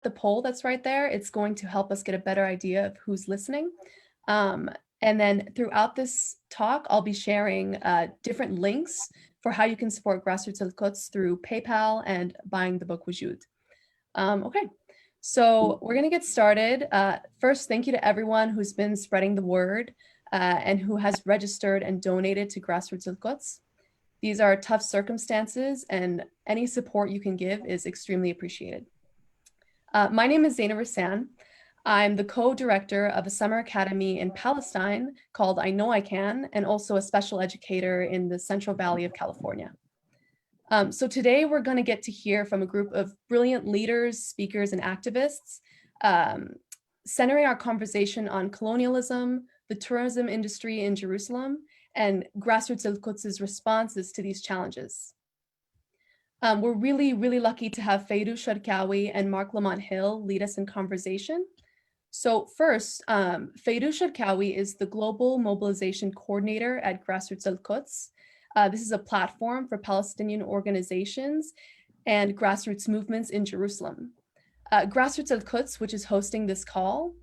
the poll that's right there. It's going to help us get a better idea of who's listening. And then throughout this talk, I'll be sharing different links for how you can support Grassroots Al-Quds through PayPal and buying the book Wujood. Okay, so we're gonna get started. First, thank you to everyone who's been spreading the word and who has registered and donated to Grassroots Al-Quds. These are tough circumstances, and any support you can give is extremely appreciated. My name is Zaina Rassan. I'm the co-director of a summer academy in Palestine called I Know I Can, and also a special educator in the Central Valley of California. So today we're going to get to hear from a group of brilliant leaders, speakers, and activists, centering our conversation on colonialism, the tourism industry in Jerusalem, and Grassroots Al-Quds' responses to these challenges. We're really, really lucky to have Fayrouz Sharqawi and Marc Lamont Hill lead us in conversation. So first, Fayrouz Sharqawi is the Global Mobilization Coordinator at Grassroots Al-Quds. This is a platform for Palestinian organizations and grassroots movements in Jerusalem. Grassroots Al-Quds, which is hosting this call,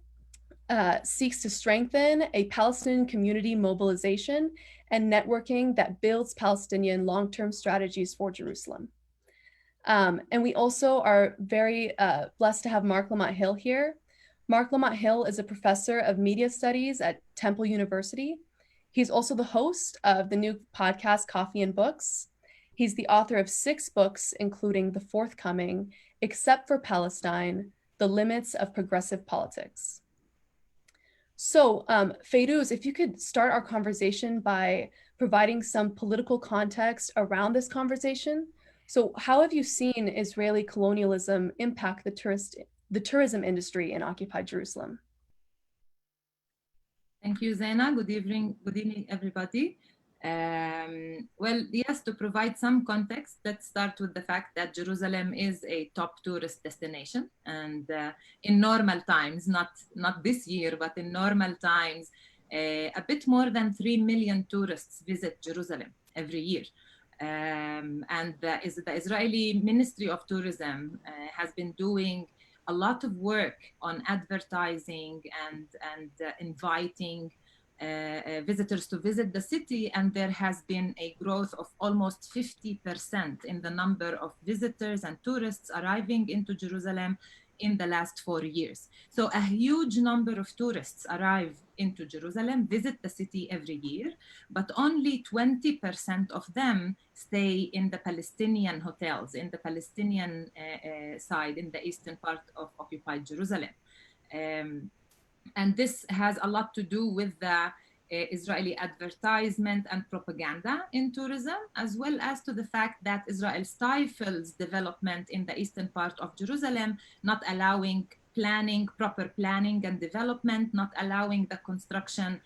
seeks to strengthen a Palestinian community mobilization and networking that builds Palestinian long-term strategies for Jerusalem. And we also are very blessed to have Marc Lamont Hill here. Marc Lamont Hill is a professor of media studies at Temple University. He's also the host of the new podcast, Coffee and Books. He's the author of 6 books, including the forthcoming, Except for Palestine, The Limits of Progressive Politics. So Fayrouz, if you could start our conversation by providing some political context around this conversation. So how have you seen Israeli colonialism impact the tourism industry in occupied Jerusalem? Thank you, Zaina. Good evening, everybody. Well, yes, to provide some context, let's start with the fact that Jerusalem is a top tourist destination. And in normal times, not this year, but in normal times, a bit more than 3 million tourists visit Jerusalem every year. And the Israeli Ministry of Tourism has been doing a lot of work on advertising and inviting visitors to visit the city, and there has been a growth of almost 50% in the number of visitors and tourists arriving into Jerusalem in the last 4 years. So a huge number of tourists arrive into Jerusalem, visit the city every year, but only 20% of them stay in the Palestinian hotels, in the Palestinian side, in the eastern part of occupied Jerusalem. And this has a lot to do with the Israeli advertisement and propaganda in tourism, as well as to the fact that Israel stifles development in the eastern part of Jerusalem, not allowing proper planning and development, not allowing the construction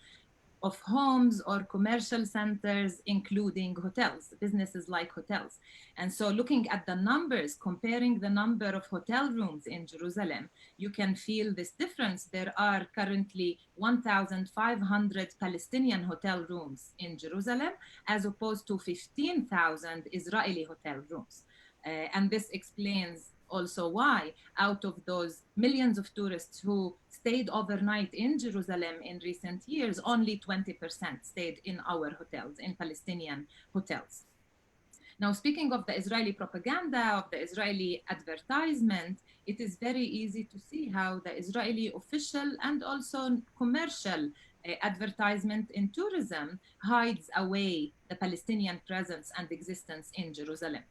of homes or commercial centers, including hotels, businesses like hotels. And so looking at the numbers, comparing the number of hotel rooms in Jerusalem, you can feel this difference. There are currently 1,500 Palestinian hotel rooms in Jerusalem, as opposed to 15,000 Israeli hotel rooms. And this explains also why, out of those millions of tourists who stayed overnight in Jerusalem in recent years, only 20% stayed in our hotels, in Palestinian hotels. Now, speaking of the Israeli propaganda, of the Israeli advertisement, it is very easy to see how the Israeli official and also commercial advertisement in tourism hides away the Palestinian presence and existence in Jerusalem.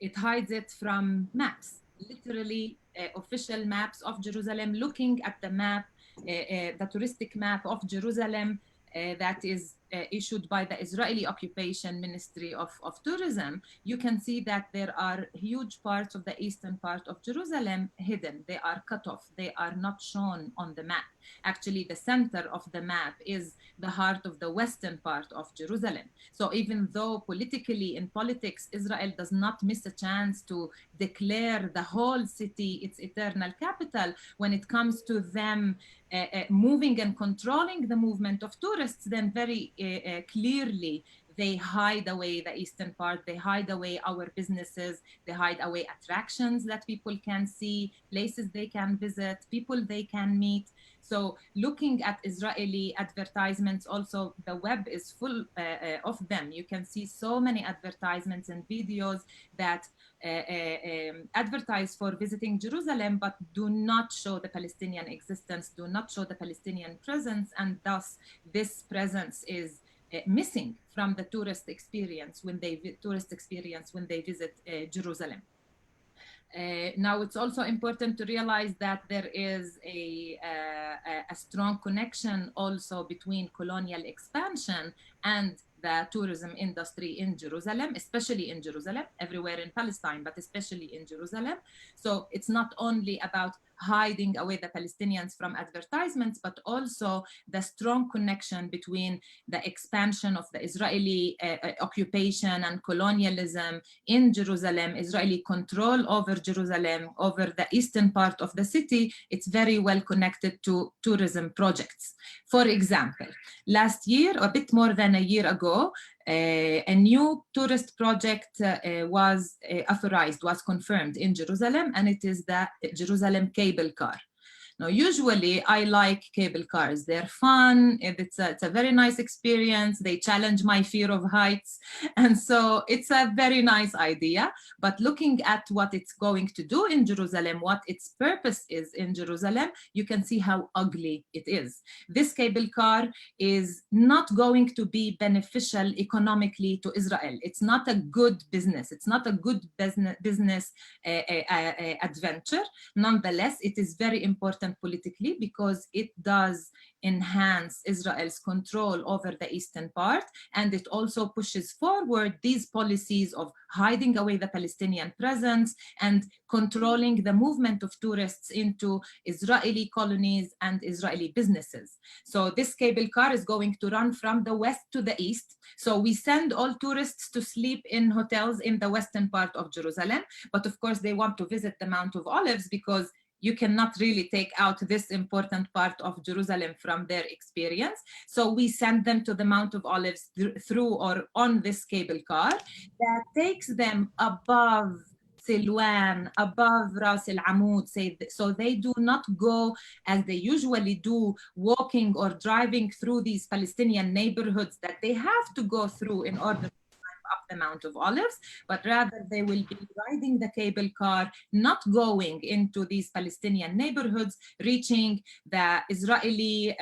It hides it from maps, literally official maps of Jerusalem. Looking at the map, the touristic map of Jerusalem that is issued by the Israeli Occupation Ministry of Tourism, you can see that there are huge parts of the eastern part of Jerusalem hidden. They are cut off. They are not shown on the map. Actually, the center of the map is the heart of the western part of Jerusalem. So even though politically, in politics, Israel does not miss a chance to declare the whole city its eternal capital, when it comes to them moving and controlling the movement of tourists, then very clearly they hide away the eastern part, they hide away our businesses, they hide away attractions that people can see, places they can visit, people they can meet. So looking at Israeli advertisements, also the web is full of them. You can see so many advertisements and videos that advertise for visiting Jerusalem, but do not show the Palestinian existence, do not show the Palestinian presence, and thus this presence is missing from the tourist experience when they visit Jerusalem. Now, it's also important to realize that there is a strong connection also between colonial expansion and the tourism industry in Jerusalem, especially in Jerusalem, everywhere in Palestine, but especially in Jerusalem. So it's not only about hiding away the Palestinians from advertisements, but also the strong connection between the expansion of the Israeli occupation and colonialism in Jerusalem, Israeli control over Jerusalem, over the eastern part of the city. It's very well connected to tourism projects. For example, last year, a bit more than a year ago, a new tourist project was authorized, was confirmed in Jerusalem, and it is the Jerusalem cable car. Now, usually I like cable cars. They're fun. It's a very nice experience. They challenge my fear of heights. And so it's a very nice idea. But looking at what it's going to do in Jerusalem, what its purpose is in Jerusalem, you can see how ugly it is. This cable car is not going to be beneficial economically to Israel. It's not a good business. It's not a good business adventure. Nonetheless, it is very important politically because it does enhance Israel's control over the eastern part, and it also pushes forward these policies of hiding away the Palestinian presence and controlling the movement of tourists into Israeli colonies and Israeli businesses. So this cable car is going to run from the west to the east. So we send all tourists to sleep in hotels in the western part of Jerusalem, but of course they want to visit the Mount of Olives because you cannot really take out this important part of Jerusalem from their experience. So we send them to the Mount of Olives through or on this cable car that takes them above Silwan, above Ras Al Amud, so they do not go as they usually do, walking or driving through these Palestinian neighborhoods that they have to go through in order up the Mount of Olives, but rather they will be riding the cable car, not going into these Palestinian neighborhoods, reaching the Israeli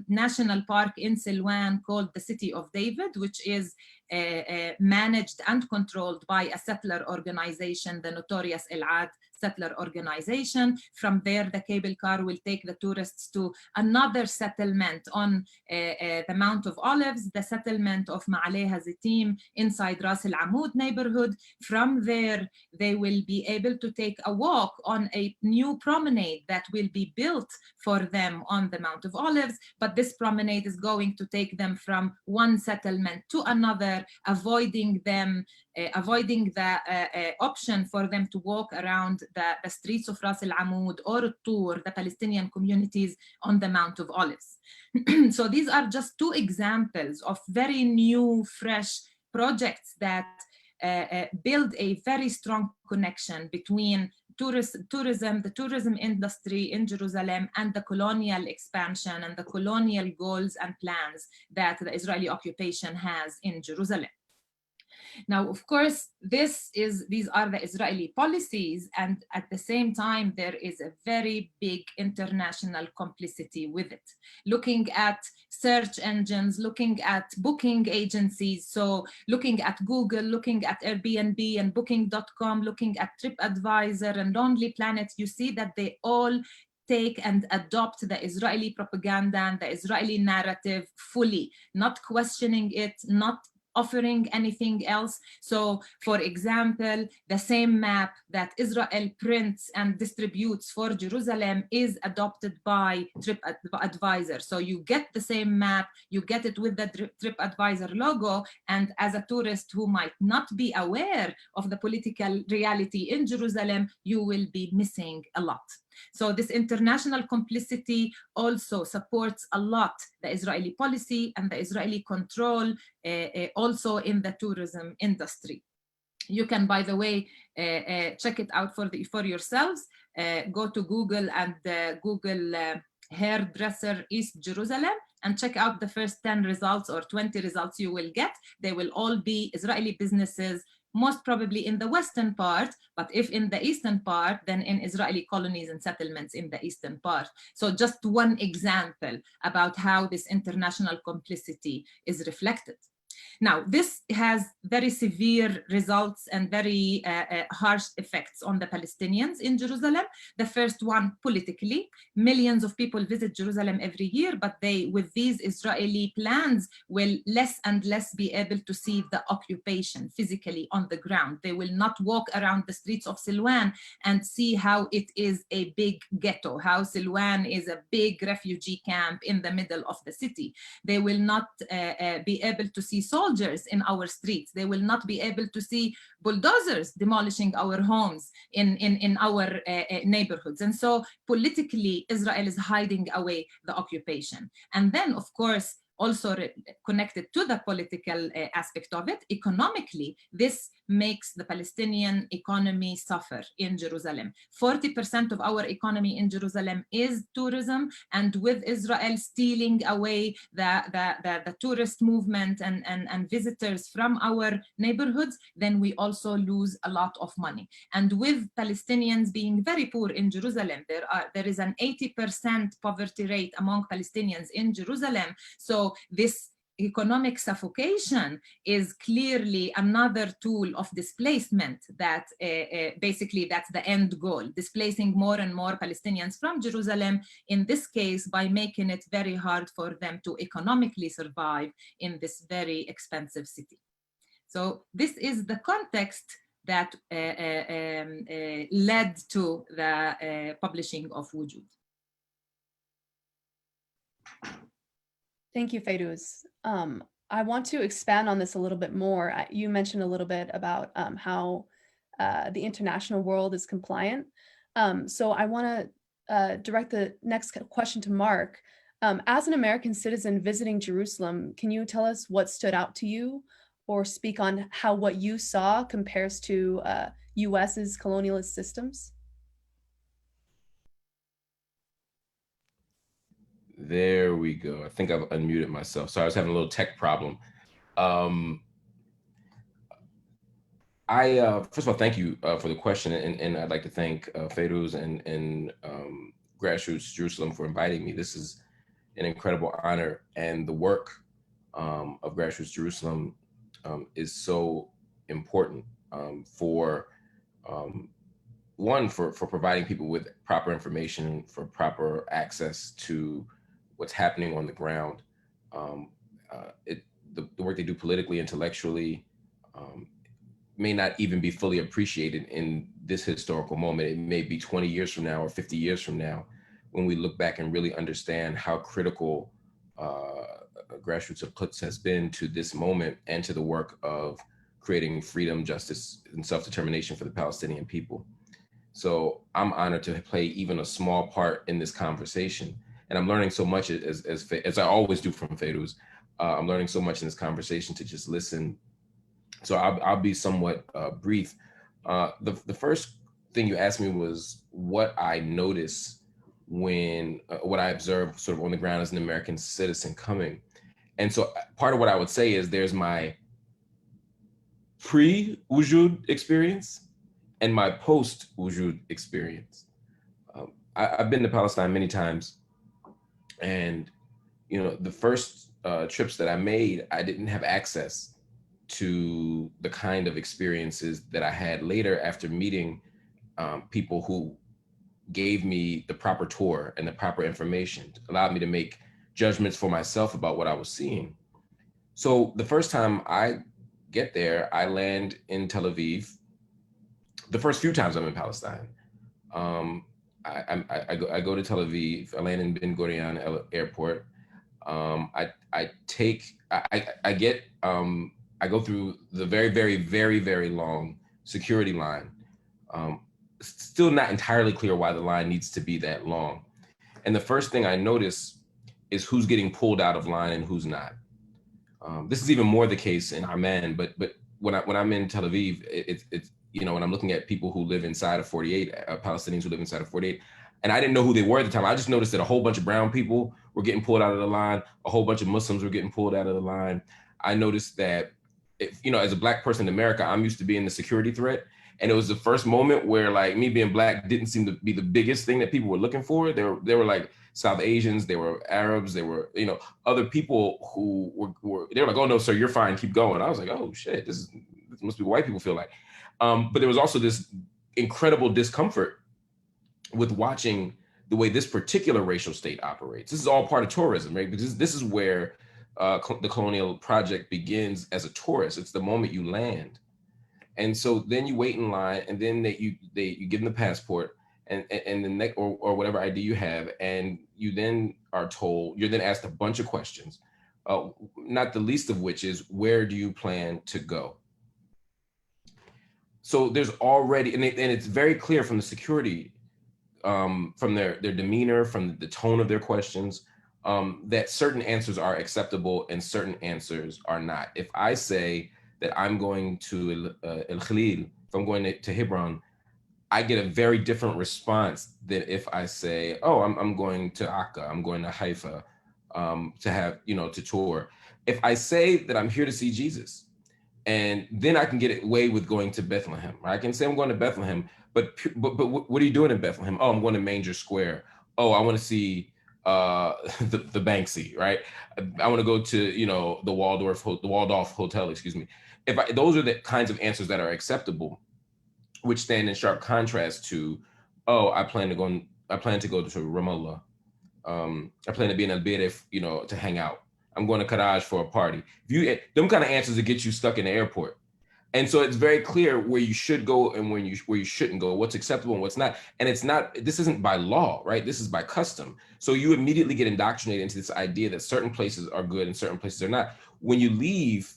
national park in Silwan called the City of David, which is managed and controlled by a settler organization, the notorious Al-Quds settler organization. From there, the cable car will take the tourists to another settlement on the Mount of Olives, the settlement of Ma'aleh Hazitim inside Ras Al Amud neighborhood. From there, they will be able to take a walk on a new promenade that will be built for them on the Mount of Olives, but this promenade is going to take them from one settlement to another, avoiding the option for them to walk around the streets of Ras Al Amud or Tur, the Palestinian communities on the Mount of Olives. So these are just two examples of very new, fresh projects that build a very strong connection between tourism, the tourism industry in Jerusalem, and the colonial expansion and the colonial goals and plans that the Israeli occupation has in Jerusalem. Now, of course, these are the Israeli policies, and at the same time, there is a very big international complicity with it. Looking at search engines, looking at booking agencies, so looking at Google, looking at Airbnb and Booking.com, looking at TripAdvisor and Lonely Planet, you see that they all take and adopt the Israeli propaganda and the Israeli narrative fully, not questioning it, not offering anything else. So, for example, the same map that Israel prints and distributes for Jerusalem is adopted by TripAdvisor. So you get the same map, you get it with the TripAdvisor logo, and as a tourist who might not be aware of the political reality in Jerusalem, you will be missing a lot. So this international complicity also supports a lot the Israeli policy and the Israeli control also in the tourism industry. You can, by the way, check it out for yourselves. Go to Google and Google hairdresser East Jerusalem and check out the first 10 results or 20 results you will get. They will all be Israeli businesses, most probably in the western part, but if in the eastern part, then in Israeli colonies and settlements in the eastern part. So just one example about how this international complicity is reflected. Now, this has very severe results and very harsh effects on the Palestinians in Jerusalem. The first one, politically, millions of people visit Jerusalem every year, but they, with these Israeli plans, will less and less be able to see the occupation physically on the ground. They will not walk around the streets of Silwan and see how it is a big ghetto, how Silwan is a big refugee camp in the middle of the city. They will not be able to see soldiers in our streets. They will not be able to see bulldozers demolishing our homes in our neighborhoods. And so politically, Israel is hiding away the occupation. And then, of course, also connected to the political aspect of it, economically, this makes the Palestinian economy suffer in Jerusalem. 40% of our economy in Jerusalem is tourism, and with Israel stealing away the tourist movement and visitors from our neighborhoods, then we also lose a lot of money. And with Palestinians being very poor in Jerusalem, there is an 80% poverty rate among Palestinians in Jerusalem. So this economic suffocation is clearly another tool of displacement that basically that's the end goal, displacing more and more Palestinians from Jerusalem, in this case by making it very hard for them to economically survive in this very expensive city. So this is the context that led to the publishing of Wujood. Thank you, Fayrouz. I want to expand on this a little bit more. You mentioned a little bit about how the international world is compliant. So I want to direct the next question to Marc. As an American citizen visiting Jerusalem, can you tell us what stood out to you, or speak on how what you saw compares to US's colonialist systems? There we go. I think I've unmuted myself. Sorry, I was having a little tech problem. First of all, thank you for the question, and I'd like to thank Fayrouz and Grassroots Jerusalem for inviting me. This is an incredible honor, and the work of Grassroots Jerusalem is so important for providing people with proper information, for proper access to what's happening on the ground. The work they do politically, intellectually, may not even be fully appreciated in this historical moment. It may be 20 years from now or 50 years from now when we look back and really understand how critical Grassroots Al-Quds has been to this moment and to the work of creating freedom, justice, and self-determination for the Palestinian people. So I'm honored to play even a small part in this conversation. And I'm learning so much as I always do from Fayrouz. I'm learning so much in this conversation to just listen. So I'll be somewhat brief. The first thing you asked me was what I noticed when, what I observed sort of on the ground as an American citizen coming. And so part of what I would say is there's my pre-Wujood experience and my post-Wujood experience. I've been to Palestine many times, and the first trips that I made, I didn't have access to the kind of experiences that I had later after meeting people who gave me the proper tour and the proper information, allowed me to make judgments for myself about what I was seeing. So the first time I get there, I land in Tel Aviv. The first few times I'm in Palestine, I go to Tel Aviv. I land in Ben Gurion Airport. I go through the very, very, very, very long security line. still not entirely clear why the line needs to be that long. And the first thing I notice is who's getting pulled out of line and who's not. This is even more the case in Amman, but when I'm in Tel Aviv, it's you know, when I'm looking at people who live inside of 48, Palestinians who live inside of 48, and I didn't know who they were at the time. I just noticed that a whole bunch of brown people were getting pulled out of the line. A whole bunch of Muslims were getting pulled out of the line. I noticed that, you know, as a Black person in America, I'm used to being the security threat. And it was the first moment where, like, me being Black didn't seem to be the biggest thing that people were looking for. They were like South Asians, they were Arabs, they were, you know, other people who were they were like, oh no, sir, you're fine, keep going. I was like, oh shit, this must be what white people feel like. But there was also this incredible discomfort with watching the way this particular racial state operates. This is all part of tourism, right? Because this is where the colonial project begins as a tourist. It's the moment you land. And so then you wait in line, and then you give them the passport and the neck or whatever ID you have, and you then are told, you're then asked a bunch of questions, not the least of which is, where do you plan to go? So there's already, and it's very clear from the security, from their demeanor, from the tone of their questions, that certain answers are acceptable and certain answers are not. If I say that I'm going to El Khalil, if I'm going to Hebron, I get a very different response than if I say, oh, I'm going to Akka, I'm going to Haifa, to have, you know, to tour. If I say that I'm here to see Jesus, and then I can get away with going to Bethlehem. Right? I can say I'm going to Bethlehem, but what are you doing in Bethlehem? Oh, I'm going to Manger Square. Oh, I want to see the Banksy, right? I want to go to, you know, the Waldorf Hotel, excuse me. Those are the kinds of answers that are acceptable, which stand in sharp contrast to, oh, I plan to go to Ramallah. I plan to be in Al Beirut, you know, to hang out. I'm going to Karaj for a party. Them kind of answers that get you stuck in the airport. And so it's very clear where you should go and where you shouldn't go, what's acceptable and what's not. And this isn't by law, right? This is by custom. So you immediately get indoctrinated into this idea that certain places are good and certain places are not. When you leave,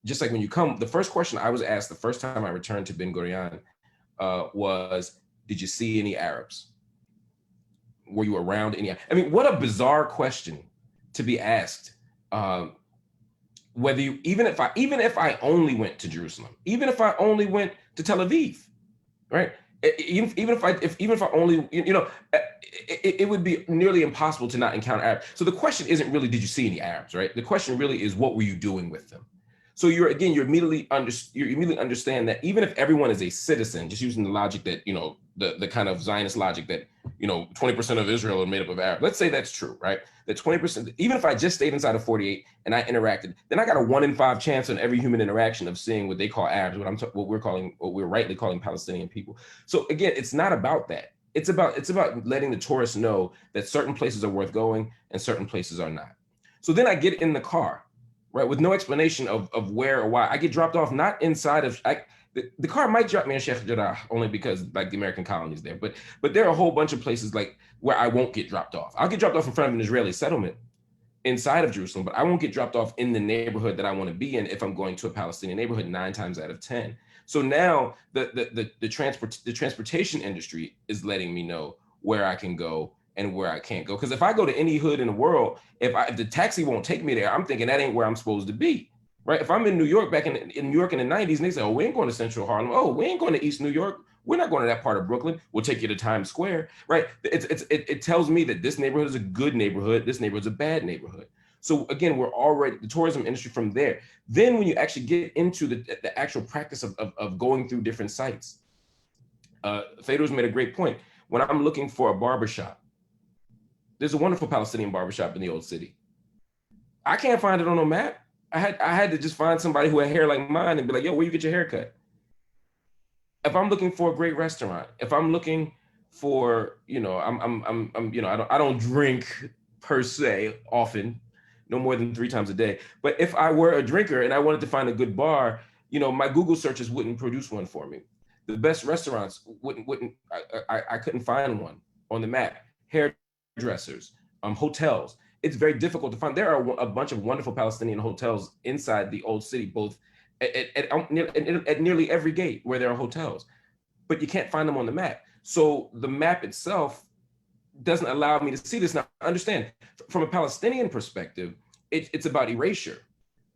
just like when you come, the first question I was asked the first time I returned to Ben Gurion was, did you see any Arabs? Were you around any? I mean, what a bizarre question to be asked. Whether you, even if I only went to Jerusalem, even if I only went to Tel Aviv, right? Even if I only, you know, it would be nearly impossible to not encounter Arabs. So the question isn't really, did you see any Arabs, right? The question really is, what were you doing with them? So you immediately understand that even if everyone is a citizen, just using the logic that, you know, the kind of Zionist logic that, you know, 20% of Israel are made up of Arabs. Let's say that's true, right? That 20%, even if I just stayed inside of 48 and I interacted, then I got a 1 in 5 chance on every human interaction of seeing what they call Arabs, what we're rightly calling Palestinian people. So again, it's not about that. It's about letting the tourists know that certain places are worth going and certain places are not. So then I get in the car, right, with no explanation of where or why. I get dropped off not inside of, the car might drop me in Sheikh Jarrah only because, like, the American colonies there, but there are a whole bunch of places like where I won't get dropped off. I'll get dropped off in front of an Israeli settlement inside of Jerusalem, but I won't get dropped off in the neighborhood that I want to be in if I'm going to a Palestinian neighborhood 9 times out of 10. So now the transportation industry is letting me know where I can go and where I can't go. Because if I go to any hood in the world, if the taxi won't take me there, I'm thinking that ain't where I'm supposed to be. Right? If I'm in New York, back in New York in the 90s, and they say, oh, we ain't going to Central Harlem. Oh, we ain't going to East New York. We're not going to that part of Brooklyn. We'll take you to Times Square, right? It tells me that this neighborhood is a good neighborhood. This neighborhood is a bad neighborhood. So again, we're already, the tourism industry from there. Then when you actually get into the actual practice of going through different sites, Fayrouz made a great point. When I'm looking for a barbershop, there's a wonderful Palestinian barbershop in the old city. I can't find it on a map. I had to just find somebody who had hair like mine and be like, yo, where you get your hair cut? If I'm looking for a great restaurant, if I'm looking for, you know, I'm you know, I don't drink per se often, no more than 3 times a day. But if I were a drinker and I wanted to find a good bar, you know, my Google searches wouldn't produce one for me. The best restaurants I couldn't find one on the map. Hairdressers, hotels. It's very difficult to find. There are a bunch of wonderful Palestinian hotels inside the old city, both at nearly every gate where there are hotels. but you can't find them on the map. So the map itself doesn't allow me to see this. Now, understand, from a Palestinian perspective, it's about erasure.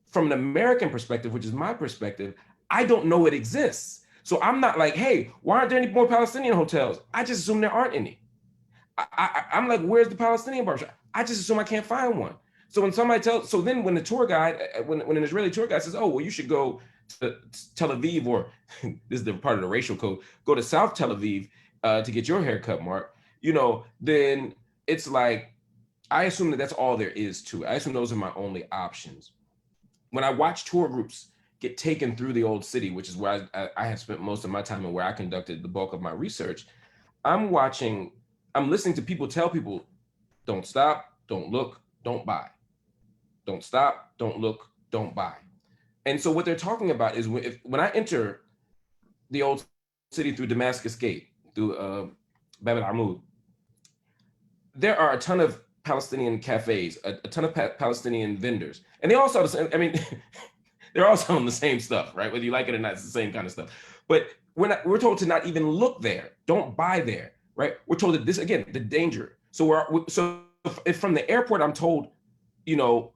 From an American perspective, which is my perspective, I don't know it exists. So I'm not like, hey, why aren't there any more Palestinian hotels? I just assume there aren't any. I'm like, where's the Palestinian barbershop? I just assume I can't find one. So when somebody tells, so then when the tour guide, when an Israeli tour guide says, oh, well, you should go to Tel Aviv, or this is the part of the racial code, go to South Tel Aviv to get your haircut, Marc, you know, then it's like, I assume that that's all there is to it. I assume those are my only options. When I watch tour groups get taken through the old city, which is where I have spent most of my time and where I conducted the bulk of my research, I'm listening to people tell people, don't stop, don't look, don't buy. Don't stop, don't look, don't buy. And so what they're talking about is when I enter the old city through Damascus Gate, through Bab al-Amud, there are a ton of Palestinian cafes, a ton of Palestinian vendors. And they all sell the same, I mean, they're all selling the same stuff, right? Whether you like it or not, it's the same kind of stuff. But we're told to not even look there. Don't buy there, right? We're told that this, again, the danger. So if from the airport, I'm told, you know,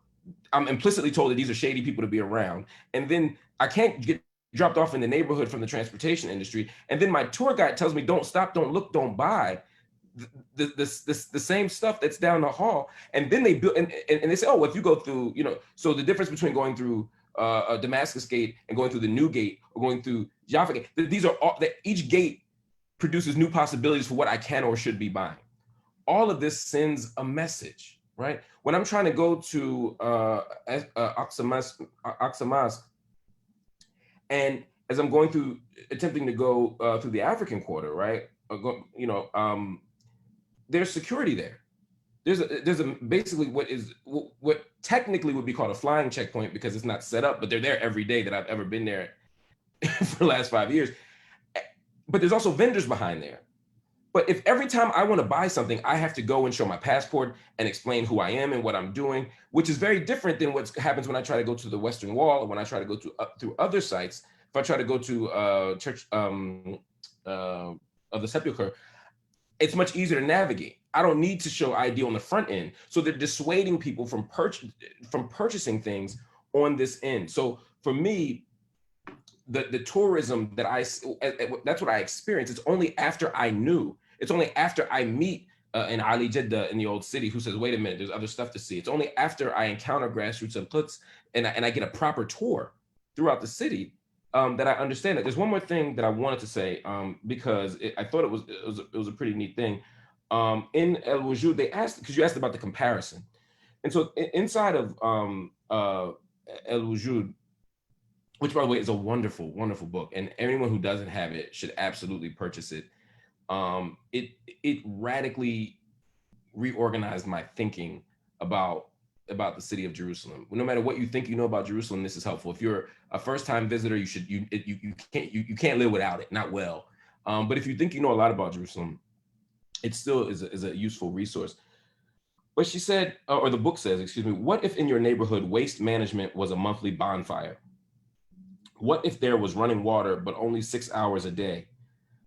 I'm implicitly told that these are shady people to be around. And then I can't get dropped off in the neighborhood from the transportation industry. And then my tour guide tells me, don't stop, don't look, don't buy. The same stuff that's down the hall. And then they build, and they say, oh, well, if you go through, you know, so the difference between going through a Damascus Gate and going through the new gate or going through Jaffa Gate, these are all, that each gate produces new possibilities for what I can or should be buying. All of this sends a message, right? When I'm trying to go to Aqsa Mosque, and as I'm going through, attempting to go through the African quarter, right? There's security there. There's a basically what technically would be called a flying checkpoint because it's not set up, but they're there every day that I've ever been there for the last 5 years. But there's also vendors behind there. But if every time I want to buy something, I have to go and show my passport and explain who I am and what I'm doing, which is very different than what happens when I try to go to the Western Wall or when I try to go to through other sites. If I try to go to Church of the Sepulchre, it's much easier to navigate. I don't need to show ID on the front end. So they're dissuading people from purchasing things on this end. So for me, the tourism that's what I experienced. It's only after I knew. It's only after I meet an Ali Jeddah in the old city who says, wait a minute, there's other stuff to see. It's only after I encounter Grassroots Al-Quds and I get a proper tour throughout the city that I understand it. There's one more thing that I wanted to say because I thought it was a pretty neat thing. In El Wujood, they asked, because you asked about the comparison. And so inside of El Wujood, which by the way is a wonderful, wonderful book, and anyone who doesn't have it should absolutely purchase it. It radically reorganized my thinking about the city of Jerusalem. No matter what you think you know about Jerusalem, this is helpful. If you're a first-time visitor, you can't live without it, not well. But if you think you know a lot about Jerusalem, it still is a useful resource. But she said, or the book says, excuse me, what if in your neighborhood waste management was a monthly bonfire? What if there was running water, but only 6 hours a day?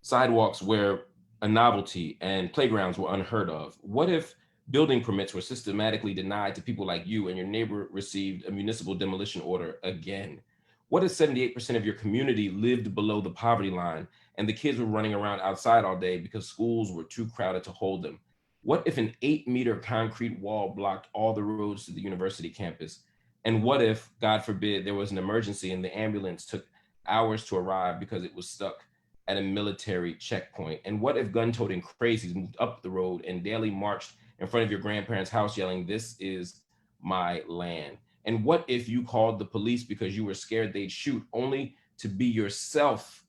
Sidewalks were a novelty and playgrounds were unheard of. What if building permits were systematically denied to people like you and your neighbor received a municipal demolition order again? What if 78% of your community lived below the poverty line and the kids were running around outside all day because schools were too crowded to hold them? What if an 8-meter concrete wall blocked all the roads to the university campus? And what if, God forbid, there was an emergency and the ambulance took hours to arrive because it was stuck at a military checkpoint? And what if gun-toting crazies moved up the road and daily marched in front of your grandparents' house yelling, "This is my land"? And what if you called the police because you were scared they'd shoot, only to be yourself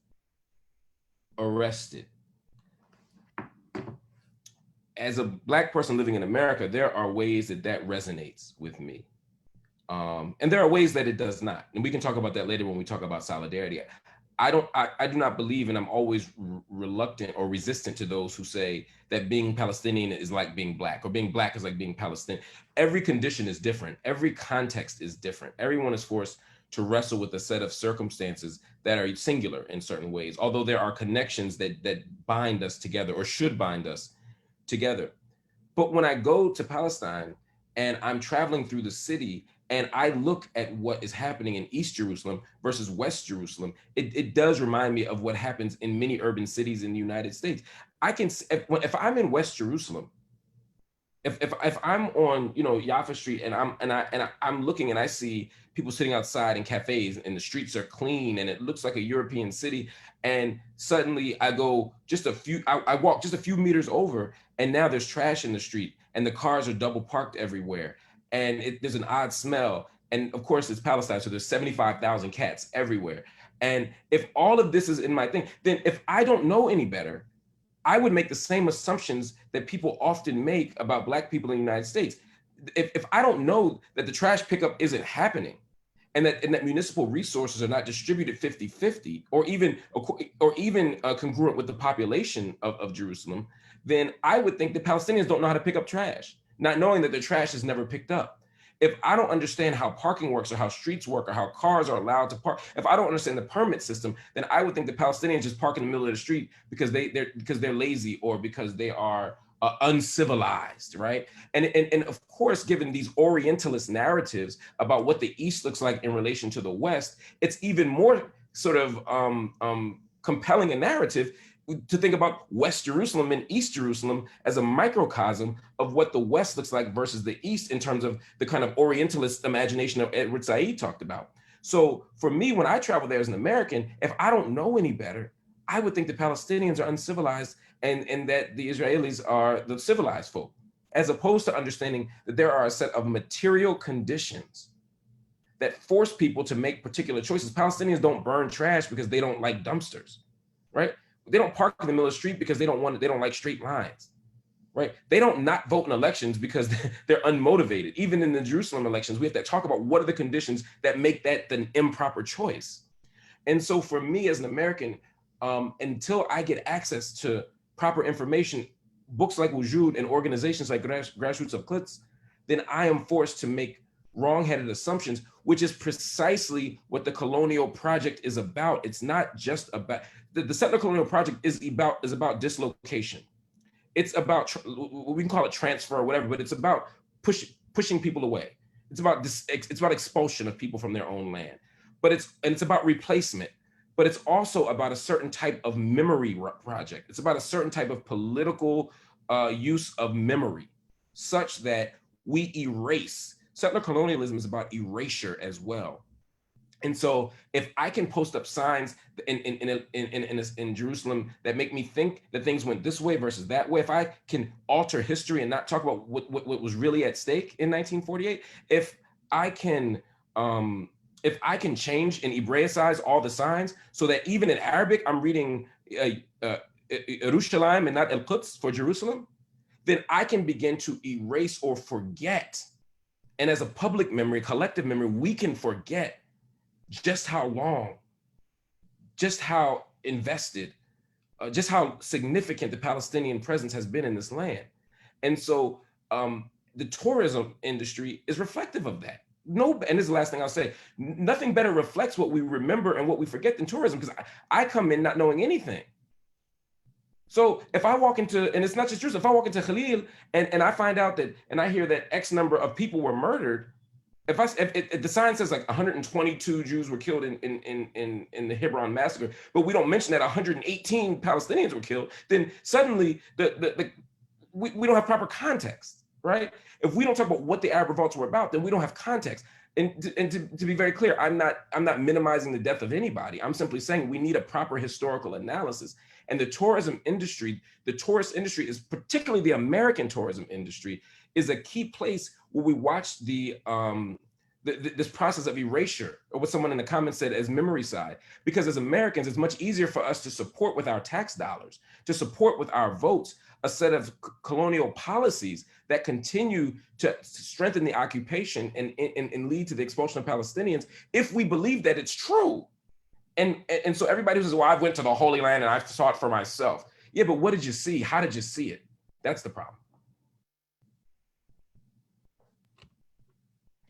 arrested? As a Black person living in America, there are ways that resonates with me. And there are ways that it does not. And we can talk about that later when we talk about solidarity. I do not believe, and I'm always reluctant or resistant to those who say that being Palestinian is like being Black, or being Black is like being Palestinian. Every condition is different. Every context is different. Everyone is forced to wrestle with a set of circumstances that are singular in certain ways, although there are connections that bind us together or should bind us together. But when I go to Palestine and I'm traveling through the city and I look at what is happening in East Jerusalem versus West Jerusalem, it does remind me of what happens in many urban cities in the United States. I can, if I'm in West Jerusalem, if I'm on, you know, Jaffa Street and I'm looking and I see people sitting outside in cafes and the streets are clean and it looks like a European city, and suddenly I go I walk just a few meters over and now there's trash in the street and the cars are double parked everywhere and there's an odd smell, and of course it's Palestine, so there's 75,000 cats everywhere. And if all of this is in my thing, then if I don't know any better, I would make the same assumptions that people often make about Black people in the United States. If I don't know that the trash pickup isn't happening and that municipal resources are not distributed 50-50 or even congruent with the population of Jerusalem, then I would think the Palestinians don't know how to pick up trash, not knowing that their trash is never picked up. If I don't understand how parking works or how streets work or how cars are allowed to park, if I don't understand the permit system, then I would think the Palestinians just park in the middle of the street because they're lazy or because they are uncivilized, right? And of course, given these Orientalist narratives about what the East looks like in relation to the West, it's even more sort of compelling a narrative to think about West Jerusalem and East Jerusalem as a microcosm of what the West looks like versus the East in terms of the kind of Orientalist imagination of Edward Said talked about. So for me, when I travel there as an American, if I don't know any better, I would think the Palestinians are uncivilized and that the Israelis are the civilized folk, as opposed to understanding that there are a set of material conditions that force people to make particular choices. Palestinians don't burn trash because they don't like dumpsters, right? They don't park in the middle of the street because they don't like straight lines, right? They don't not vote in elections because they're unmotivated. Even in the Jerusalem elections, we have to talk about what are the conditions that make that an improper choice. And so for me as an American, until I get access to proper information, books like Wujood and organizations like Grassroots Al-Quds, then I am forced to make wrong-headed assumptions, which is precisely what the colonial project is about. It's not just about, the settler colonial project is about dislocation. It's about, we can call it transfer or whatever, but it's about pushing people away. It's about expulsion of people from their own land. But it's about replacement. But it's also about a certain type of memory project. It's about a certain type of political use of memory, such that we erase. Settler colonialism is about erasure as well. And so if I can post up signs in Jerusalem that make me think that things went this way versus that way, if I can alter history and not talk about what was really at stake in 1948, if I can change and Hebraicize all the signs so that even in Arabic, I'm reading Yerushalayim and not Al-Quds for Jerusalem, then I can begin to erase or forget. And as a public memory, collective memory, we can forget just how long, just how invested, just how significant the Palestinian presence has been in this land. And so the tourism industry is reflective of that. And this is the last thing I'll say, nothing better reflects what we remember and what we forget than tourism, because I come in not knowing anything. So if I walk into, and it's not just Jerusalem, if I walk into Khalil and I find out that, and I hear that X number of people were murdered, if the sign says like 122 Jews were killed in the Hebron massacre, but we don't mention that 118 Palestinians were killed, then suddenly we don't have proper context, right? If we don't talk about what the Arab revolts were about, then we don't have context. And to be very clear, I'm not minimizing the death of anybody. I'm simply saying we need a proper historical analysis. And the tourist industry is, particularly the American tourism industry, is a key place where we watch this process of erasure, or what someone in the comments said as memory side. Because as Americans, it's much easier for us to support with our tax dollars, to support with our votes, a set of colonial policies that continue to strengthen the occupation and lead to the expulsion of Palestinians, if we believe that it's true. And so everybody says, well, I went to the Holy Land and I saw it for myself. Yeah, but what did you see? How did you see it? That's the problem.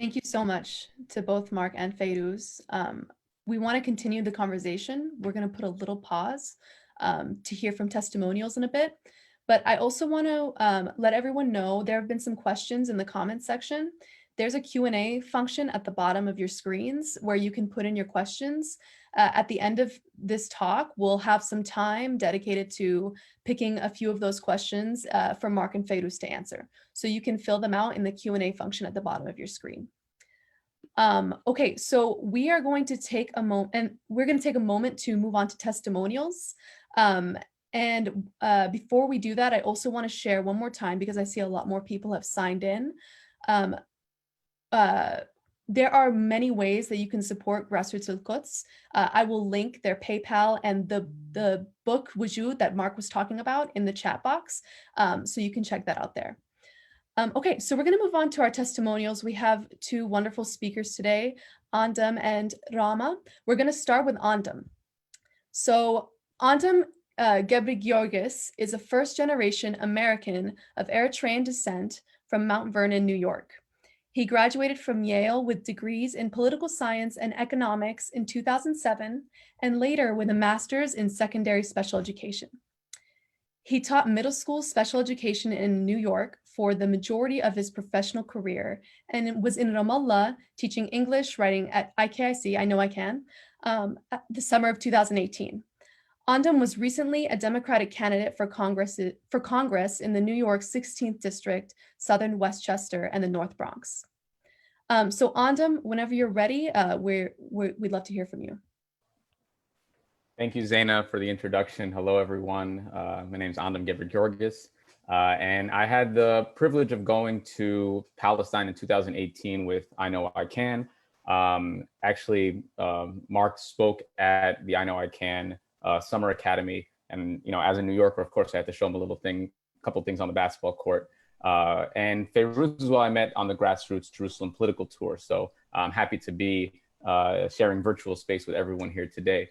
Thank you so much to both Marc and Fayrouz. We want to continue the conversation. We're going to put a little pause to hear from testimonials in a bit. But I also want to let everyone know there have been some questions in the comments section. There's a Q&A function at the bottom of your screens where you can put in your questions. At the end of this talk, we'll have some time dedicated to picking a few of those questions for Marc and Fayrouz to answer. So you can fill them out in the Q&A function at the bottom of your screen. Okay, so we are going to take a moment, and we're going to take a moment to move on to testimonials. Before we do that, I also want to share one more time, because I see a lot more people have signed in. There are many ways that you can support Grassroots Al-Quds. I will link their PayPal and the book Wujood that Marc was talking about in the chat box, so you can check that out there. Okay, so we're going to move on to our testimonials. We have two wonderful speakers today, Andom and Ramah. We're going to start with Andom. So Andom Ghebreghiorgis is a first-generation American of Eritrean descent from Mount Vernon, New York. He graduated from Yale with degrees in political science and economics in 2007, and later with a master's in secondary special education. He taught middle school special education in New York for the majority of his professional career, and was in Ramallah teaching English writing at IKIC, I Know I Can, the summer of 2018. Andom was recently a Democratic candidate for Congress in the New York 16th District, Southern Westchester, and the North Bronx. So Andom, whenever you're ready, we'd love to hear from you. Thank you, Zaina, for the introduction. Hello, everyone. My name is Andom Ghebreghiorgis, and I had the privilege of going to Palestine in 2018 with I Know I Can. Marc spoke at the I Know I Can Summer Academy, and as a New Yorker, of course, I had to show him a couple things on the basketball court. And Fayrouz as well, I met on the Grassroots Jerusalem political tour. So I'm happy to be sharing virtual space with everyone here today.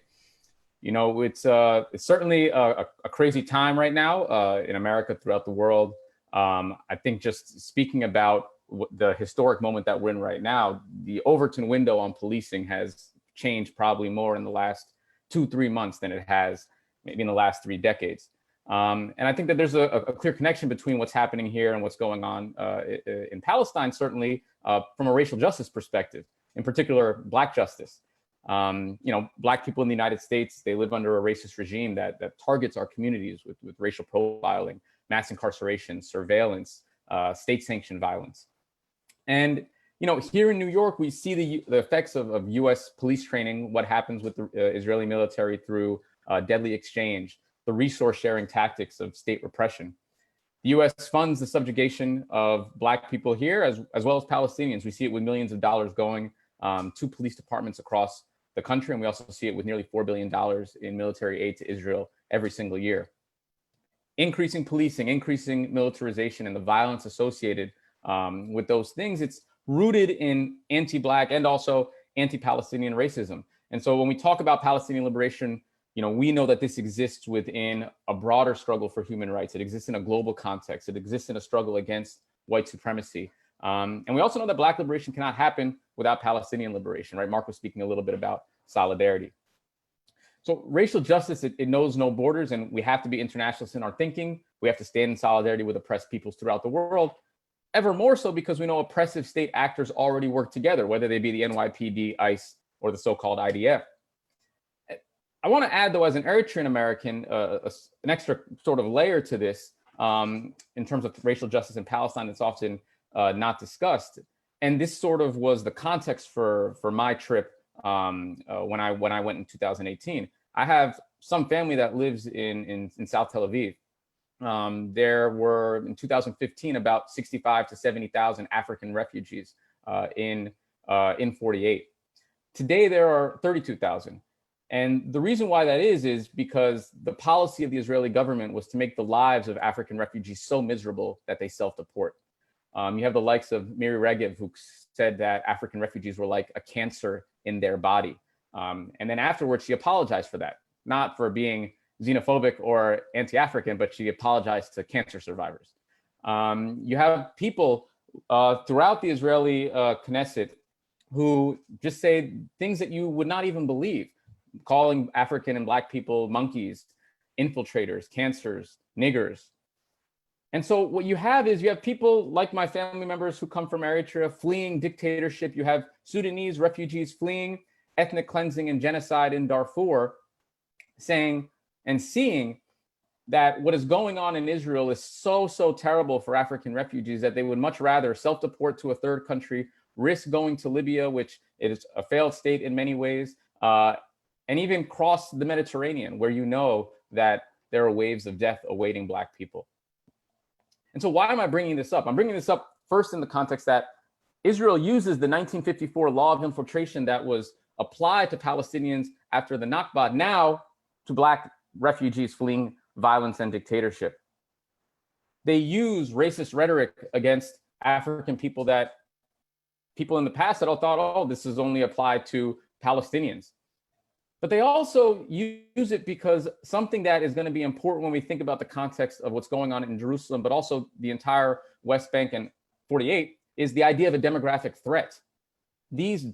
It's certainly a crazy time right now in America, throughout the world. I think just speaking about the historic moment that we're in right now, the Overton window on policing has changed probably more in the last 2-3 months than it has maybe in the last 3 decades. And I think that there's a clear connection between what's happening here and what's going on in Palestine, certainly from a racial justice perspective, in particular, Black justice. Black people in the United States, they live under a racist regime that targets our communities with racial profiling, mass incarceration, surveillance, state-sanctioned violence. And, here in New York, we see the effects of US police training, what happens with the Israeli military through deadly exchange, the resource sharing tactics of state repression. The US funds the subjugation of Black people here as well as Palestinians. We see it with millions of dollars going to police departments across the country, and we also see it with nearly $4 billion in military aid to Israel every single year. Increasing policing, increasing militarization, and the violence associated with those things, it's rooted in anti-Black and also anti-Palestinian racism. And so when we talk about Palestinian liberation, we know that this exists within a broader struggle for human rights. It exists in a global context. It exists in a struggle against white supremacy. And we also know that Black liberation cannot happen without Palestinian liberation, right? Marc was speaking a little bit about solidarity. So racial justice, it knows no borders, and we have to be internationalists in our thinking. We have to stand in solidarity with oppressed peoples throughout the world, ever more so because we know oppressive state actors already work together, whether they be the NYPD, ICE, or the so-called IDF. I want to add, though, as an Eritrean American, an extra sort of layer to this in terms of racial justice in Palestine that's often not discussed. And this sort of was the context for my trip when I went in 2018. I have some family that lives in South Tel Aviv. There were in 2015 about 65 to 70,000 African refugees in 48. Today there are 32,000. And the reason why that is because the policy of the Israeli government was to make the lives of African refugees so miserable that they self-deport. You have the likes of Miri Regev, who said that African refugees were like a cancer in their body. And then afterwards, she apologized for that, not for being xenophobic or anti-African, but she apologized to cancer survivors. You have people throughout the Israeli Knesset who just say things that you would not even believe, calling African and Black people monkeys, infiltrators, cancers, niggers. And so what you have is you have people like my family members who come from Eritrea fleeing dictatorship. You have Sudanese refugees fleeing ethnic cleansing and genocide in Darfur, saying and seeing that what is going on in Israel is so terrible for African refugees that they would much rather self-deport to a third country, risk going to Libya, which is a failed state in many ways, and even cross the Mediterranean, where you know that there are waves of death awaiting Black people. And so why am I bringing this up? I'm bringing this up first in the context that Israel uses the 1954 law of infiltration that was applied to Palestinians after the Nakba now to Black refugees fleeing violence and dictatorship. They use racist rhetoric against African people that people in the past had all thought, oh, this is only applied to Palestinians. But they also use it because something that is going to be important when we think about the context of what's going on in Jerusalem, but also the entire West Bank and 48, is the idea of a demographic threat. These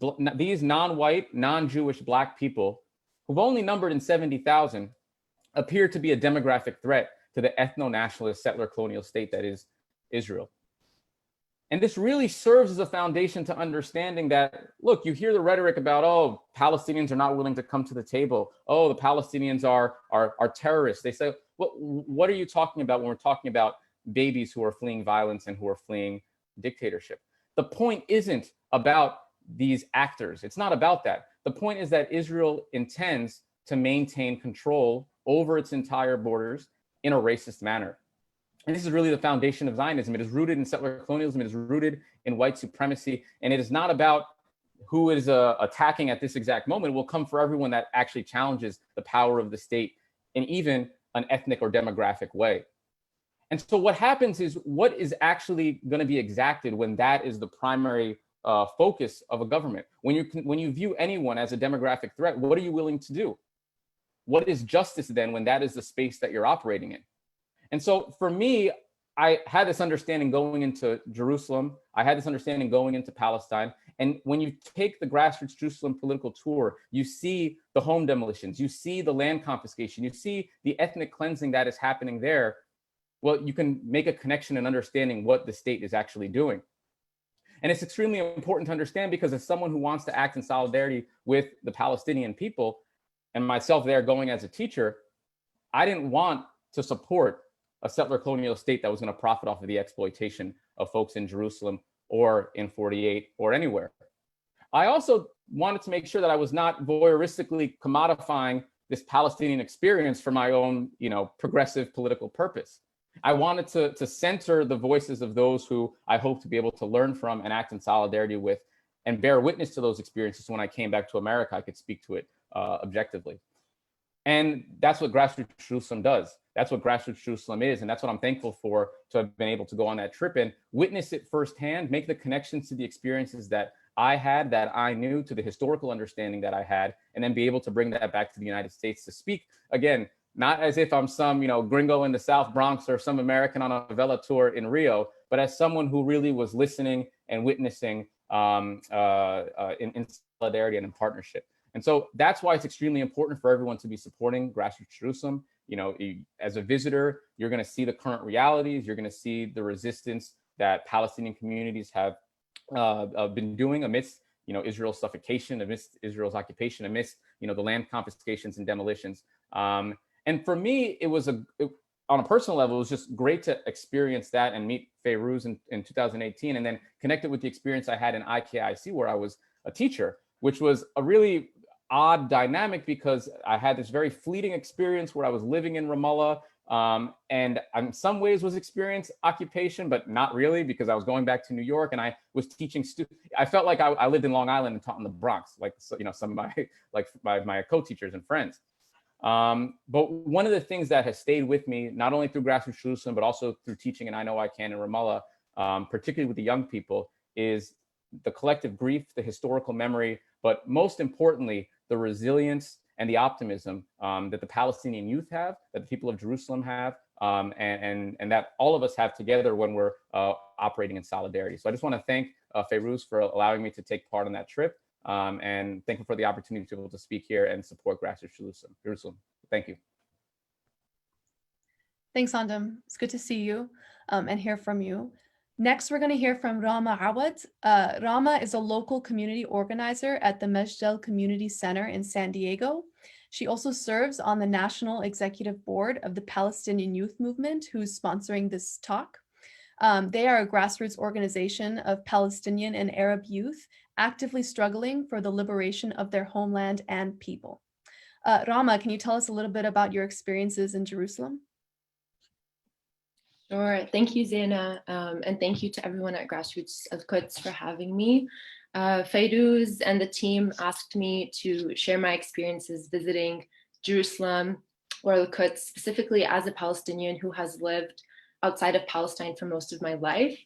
non-white, non-Jewish Black people, who've only numbered in 70,000, appear to be a demographic threat to the ethno-nationalist settler colonial state that is Israel. And this really serves as a foundation to understanding that, look, you hear the rhetoric about, oh, Palestinians are not willing to come to the table. Oh, the Palestinians are terrorists. They say, well, what are you talking about when we're talking about babies who are fleeing violence and who are fleeing dictatorship? The point isn't about these actors. It's not about that. The point is that Israel intends to maintain control over its entire borders in a racist manner. And this is really the foundation of Zionism. It is rooted in settler colonialism. It is rooted in white supremacy. And it is not about who is attacking at this exact moment. It will come for everyone that actually challenges the power of the state in even an ethnic or demographic way. And so what happens is, what is actually going to be exacted when that is the primary focus of a government? When you view anyone as a demographic threat, what are you willing to do? What is justice then when that is the space that you're operating in? And so for me, I had this understanding going into Jerusalem. I had this understanding going into Palestine. And when you take the Grassroots Jerusalem political tour, you see the home demolitions, you see the land confiscation, you see the ethnic cleansing that is happening there. Well, you can make a connection and understanding what the state is actually doing. And it's extremely important to understand, because as someone who wants to act in solidarity with the Palestinian people, and myself there going as a teacher, I didn't want to support a settler colonial state that was going to profit off of the exploitation of folks in Jerusalem or in 48 or anywhere. I also wanted to make sure that I was not voyeuristically commodifying this Palestinian experience for my own, progressive political purpose. I wanted to center the voices of those who I hope to be able to learn from and act in solidarity with and bear witness to those experiences. So when I came back to America, I could speak to it objectively. And that's what Grassroots Jerusalem does. That's what Grassroots Jerusalem is. And that's what I'm thankful for, to have been able to go on that trip and witness it firsthand, make the connections to the experiences that I had, that I knew, to the historical understanding that I had, and then be able to bring that back to the United States to speak, again, not as if I'm some, gringo in the South Bronx or some American on a Vela tour in Rio, but as someone who really was listening and witnessing in solidarity and in partnership. And so that's why it's extremely important for everyone to be supporting Grassroots Jerusalem. As a visitor, you're going to see the current realities. You're going to see the resistance that Palestinian communities have been doing amidst, Israel's suffocation, amidst Israel's occupation, amidst, the land confiscations and demolitions. And for me, it was on a personal level, it was just great to experience that and meet Fayrouz in 2018, and then connect it with the experience I had in IKIC, where I was a teacher, which was a really odd dynamic, because I had this very fleeting experience where I was living in Ramallah, and in some ways was experiencing occupation, but not really, because I was going back to New York and I was teaching students. I felt like I lived in Long Island and taught in the Bronx, like some of my co-teachers and friends. But one of the things that has stayed with me, not only through Grassroots Jerusalem, but also through teaching and I Know I Can in Ramallah, particularly with the young people, is the collective grief, the historical memory, but most importantly, the resilience and the optimism that the Palestinian youth have, that the people of Jerusalem have, and that all of us have together when we're operating in solidarity. So I just want to thank Fayrouz for allowing me to take part on that trip, and thank you for the opportunity to be able to speak here and support Grassroots Jerusalem. Thank you. Thanks, Andom. It's good to see you and hear from you. Next, we're going to hear from Ramah Awad. Ramah is a local community organizer at the Mejdal Community Center in San Diego. She also serves on the National Executive Board of the Palestinian Youth Movement, who's sponsoring this talk. They are a grassroots organization of Palestinian and Arab youth actively struggling for the liberation of their homeland and people. Ramah, can you tell us a little bit about your experiences in Jerusalem? Sure. Thank you, Zaina, and thank you to everyone at Grassroots Al-Quds for having me. Fayrouz and the team asked me to share my experiences visiting Jerusalem or Al-Quds, specifically as a Palestinian who has lived outside of Palestine for most of my life,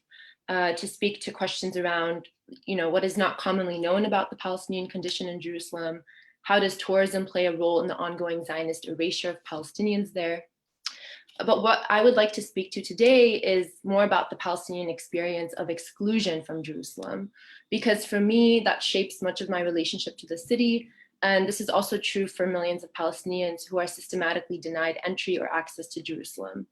to speak to questions around, what is not commonly known about the Palestinian condition in Jerusalem. How does tourism play a role in the ongoing Zionist erasure of Palestinians there? But what I would like to speak to today is more about the Palestinian experience of exclusion from Jerusalem, because for me, that shapes much of my relationship to the city. And this is also true for millions of Palestinians who are systematically denied entry or access to Jerusalem.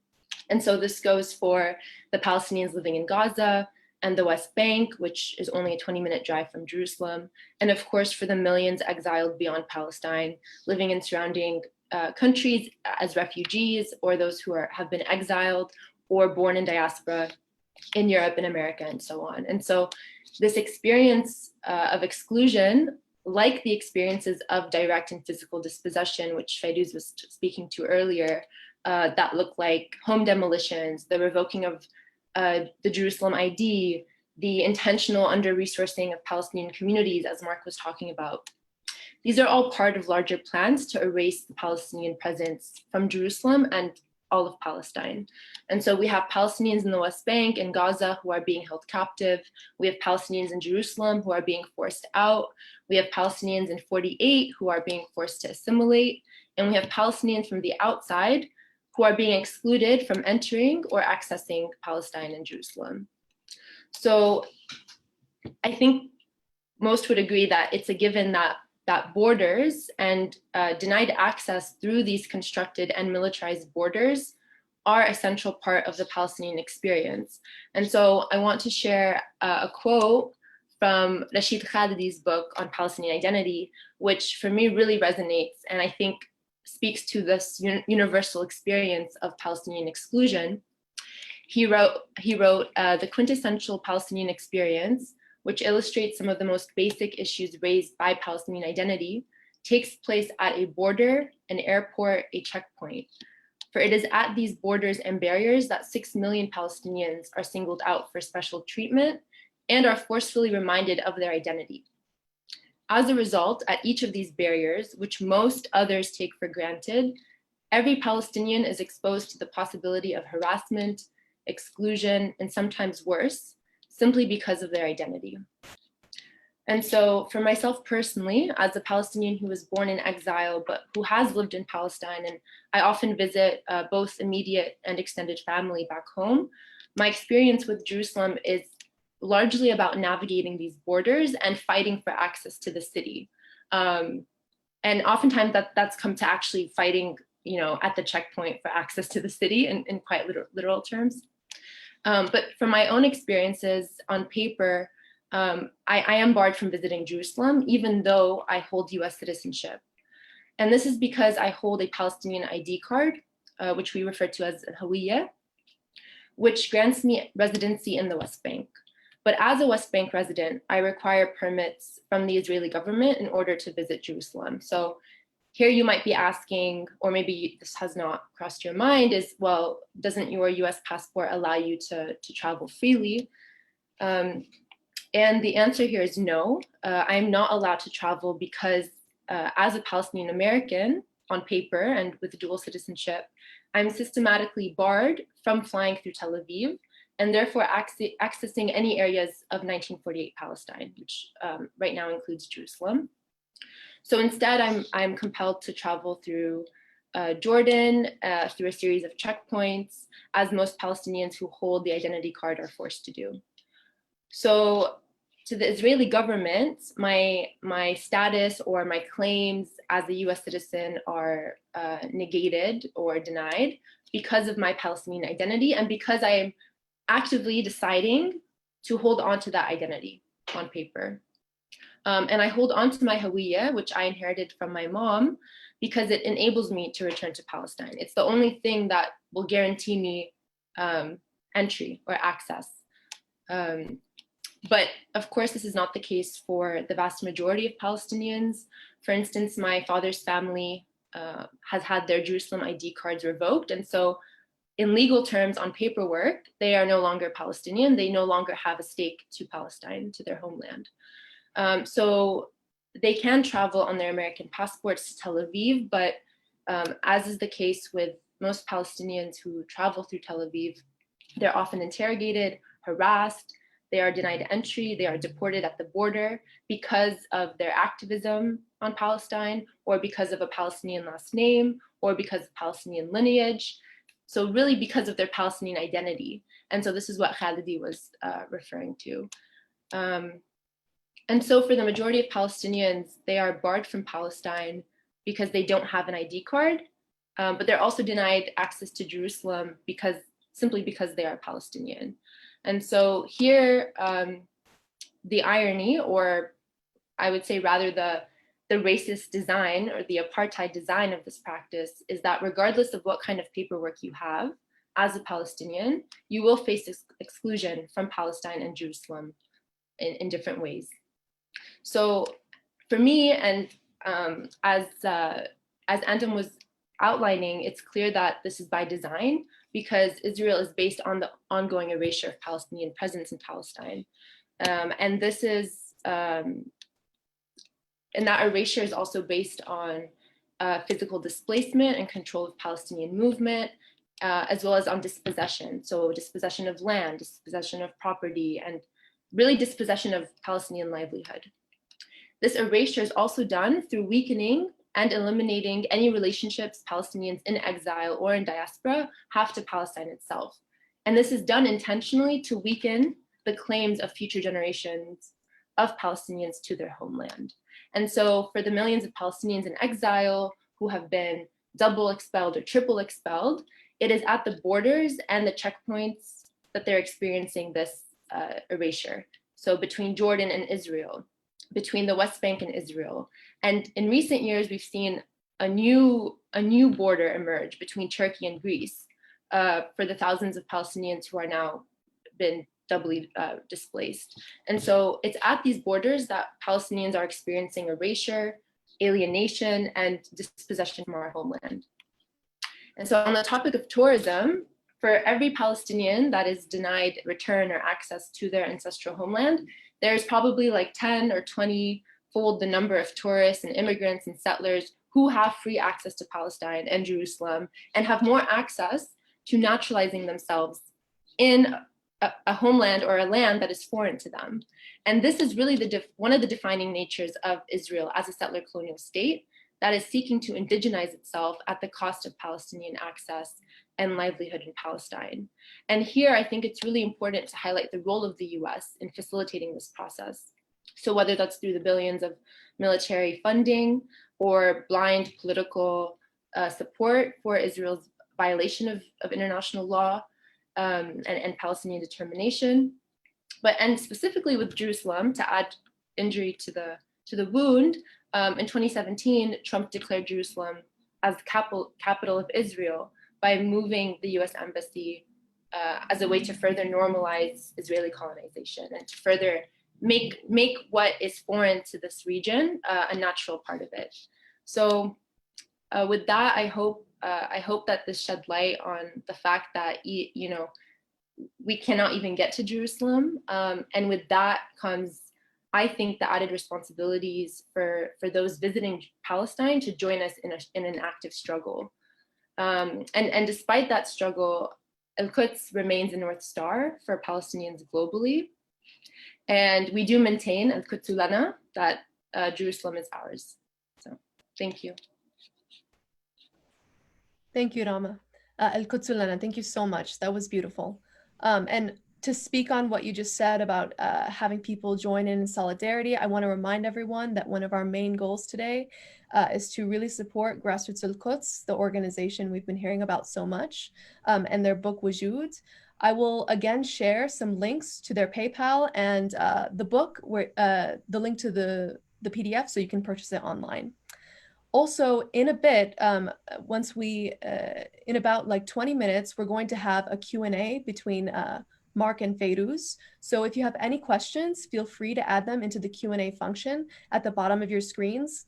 And so this goes for the Palestinians living in Gaza and the West Bank, which is only a 20-minute drive from Jerusalem. And of course, for the millions exiled beyond Palestine, living in surrounding countries as refugees, or those who have been exiled or born in diaspora in Europe and America and so on. And so this experience of exclusion, like the experiences of direct and physical dispossession, which Fayrouz was speaking to earlier, that look like home demolitions, the revoking of the Jerusalem ID, the intentional under-resourcing of Palestinian communities, as Marc was talking about. These are all part of larger plans to erase the Palestinian presence from Jerusalem and all of Palestine. And so we have Palestinians in the West Bank and Gaza who are being held captive. We have Palestinians in Jerusalem who are being forced out. We have Palestinians in 48 who are being forced to assimilate. And we have Palestinians from the outside who are being excluded from entering or accessing Palestine and Jerusalem. So I think most would agree that it's a given that borders and denied access through these constructed and militarized borders are a central part of the Palestinian experience. And so I want to share a quote from Rashid Khadidi's book on Palestinian identity, which for me really resonates and I think speaks to this universal experience of Palestinian exclusion. He wrote the quintessential Palestinian experience, which illustrates some of the most basic issues raised by Palestinian identity, takes place at a border, an airport, a checkpoint. For it is at these borders and barriers that 6 million Palestinians are singled out for special treatment and are forcefully reminded of their identity. As a result, at each of these barriers, which most others take for granted, every Palestinian is exposed to the possibility of harassment, exclusion, and sometimes worse, simply because of their identity. And so for myself personally, as a Palestinian who was born in exile, but who has lived in Palestine, and I often visit both immediate and extended family back home, my experience with Jerusalem is largely about navigating these borders and fighting for access to the city. And oftentimes that's come to actually fighting, at the checkpoint for access to the city in quite literal terms. But from my own experiences on paper, I am barred from visiting Jerusalem, even though I hold US citizenship. And this is because I hold a Palestinian ID card, which we refer to as Hawiyya, which grants me residency in the West Bank. But as a West Bank resident, I require permits from the Israeli government in order to visit Jerusalem. So here you might be asking, or maybe this has not crossed your mind, is, well, doesn't your US passport allow you to travel freely? And the answer here is no. I'm not allowed to travel because as a Palestinian American on paper and with dual citizenship, I'm systematically barred from flying through Tel Aviv and therefore accessing any areas of 1948 Palestine, which right now includes Jerusalem. So instead, I'm compelled to travel through Jordan through a series of checkpoints, as most Palestinians who hold the identity card are forced to do. So to the Israeli government, my status or my claims as a US citizen are negated or denied because of my Palestinian identity and because I am actively deciding to hold on to that identity on paper. And I hold on to my Hawiyya, which I inherited from my mom, because it enables me to return to Palestine. It's the only thing that will guarantee me entry or access. But of course, this is not the case for the vast majority of Palestinians. For instance, my father's family has had their Jerusalem ID cards revoked. And so in legal terms, on paperwork, they are no longer Palestinian. They no longer have a stake to Palestine, to their homeland. So they can travel on their American passports to Tel Aviv, but as is the case with most Palestinians who travel through Tel Aviv, they're often interrogated, harassed, they are denied entry, they are deported at the border because of their activism on Palestine, or because of a Palestinian last name, or because of Palestinian lineage. So really because of their Palestinian identity. And so this is what Khalidi was referring to. And so for the majority of Palestinians, they are barred from Palestine because they don't have an ID card, but they're also denied access to Jerusalem simply because they are Palestinian. And so here, the irony, or I would say rather the racist design or the apartheid design of this practice, is that regardless of what kind of paperwork you have as a Palestinian, you will face exclusion from Palestine and Jerusalem in different ways. So for me, and as Andom was outlining, it's clear that this is by design because Israel is based on the ongoing erasure of Palestinian presence in Palestine. And this is, and that erasure is also based on physical displacement and control of Palestinian movement, as well as on dispossession. So dispossession of land, dispossession of property, and really dispossession of Palestinian livelihood. This erasure is also done through weakening and eliminating any relationships Palestinians in exile or in diaspora have to Palestine itself. And this is done intentionally to weaken the claims of future generations of Palestinians to their homeland. And so for the millions of Palestinians in exile who have been double expelled or triple expelled, it is at the borders and the checkpoints that they're experiencing this erasure. So between Jordan and Israel, between the West Bank and Israel. And in recent years, we've seen a new border emerge between Turkey and Greece for the thousands of Palestinians who are now been doubly displaced. And so it's at these borders that Palestinians are experiencing erasure, alienation, and dispossession from our homeland. And so on the topic of tourism, for every Palestinian that is denied return or access to their ancestral homeland, there's probably like 10 or 20-fold the number of tourists and immigrants and settlers who have free access to Palestine and Jerusalem and have more access to naturalizing themselves in a homeland or a land that is foreign to them. And this is really one of the defining natures of Israel as a settler colonial state that is seeking to indigenize itself at the cost of Palestinian access and livelihood in Palestine. And here, I think it's really important to highlight the role of the US in facilitating this process. So whether that's through the billions of military funding or blind political support for Israel's violation of international law and Palestinian determination, and specifically with Jerusalem, to add injury to the wound, in 2017, Trump declared Jerusalem as the capital of Israel by moving the US embassy as a way to further normalize Israeli colonization and to further make what is foreign to this region a natural part of it. So with that, I hope that this shed light on the fact that we cannot even get to Jerusalem, and with that comes, I think, the added responsibilities for those visiting Palestine to join us in an active struggle. And despite that struggle, Al-Quds remains a North Star for Palestinians globally. And we do maintain Al-Quds lana, that Jerusalem is ours. So thank you. Thank you, Ramah. Al-Quds lana, thank you so much. That was beautiful. And to speak on what you just said about having people join in solidarity, I want to remind everyone that one of our main goals today is to really support Grassroots Al-Quds, the organization we've been hearing about so much, and their book Wujood. I will again share some links to their PayPal and the book, where the link to the PDF, so you can purchase it online. Also, in a bit, once we, in about like 20 minutes, we're going to have a Q&A between Marc and Fayrouz. So if you have any questions, feel free to add them into the Q&A function at the bottom of your screens.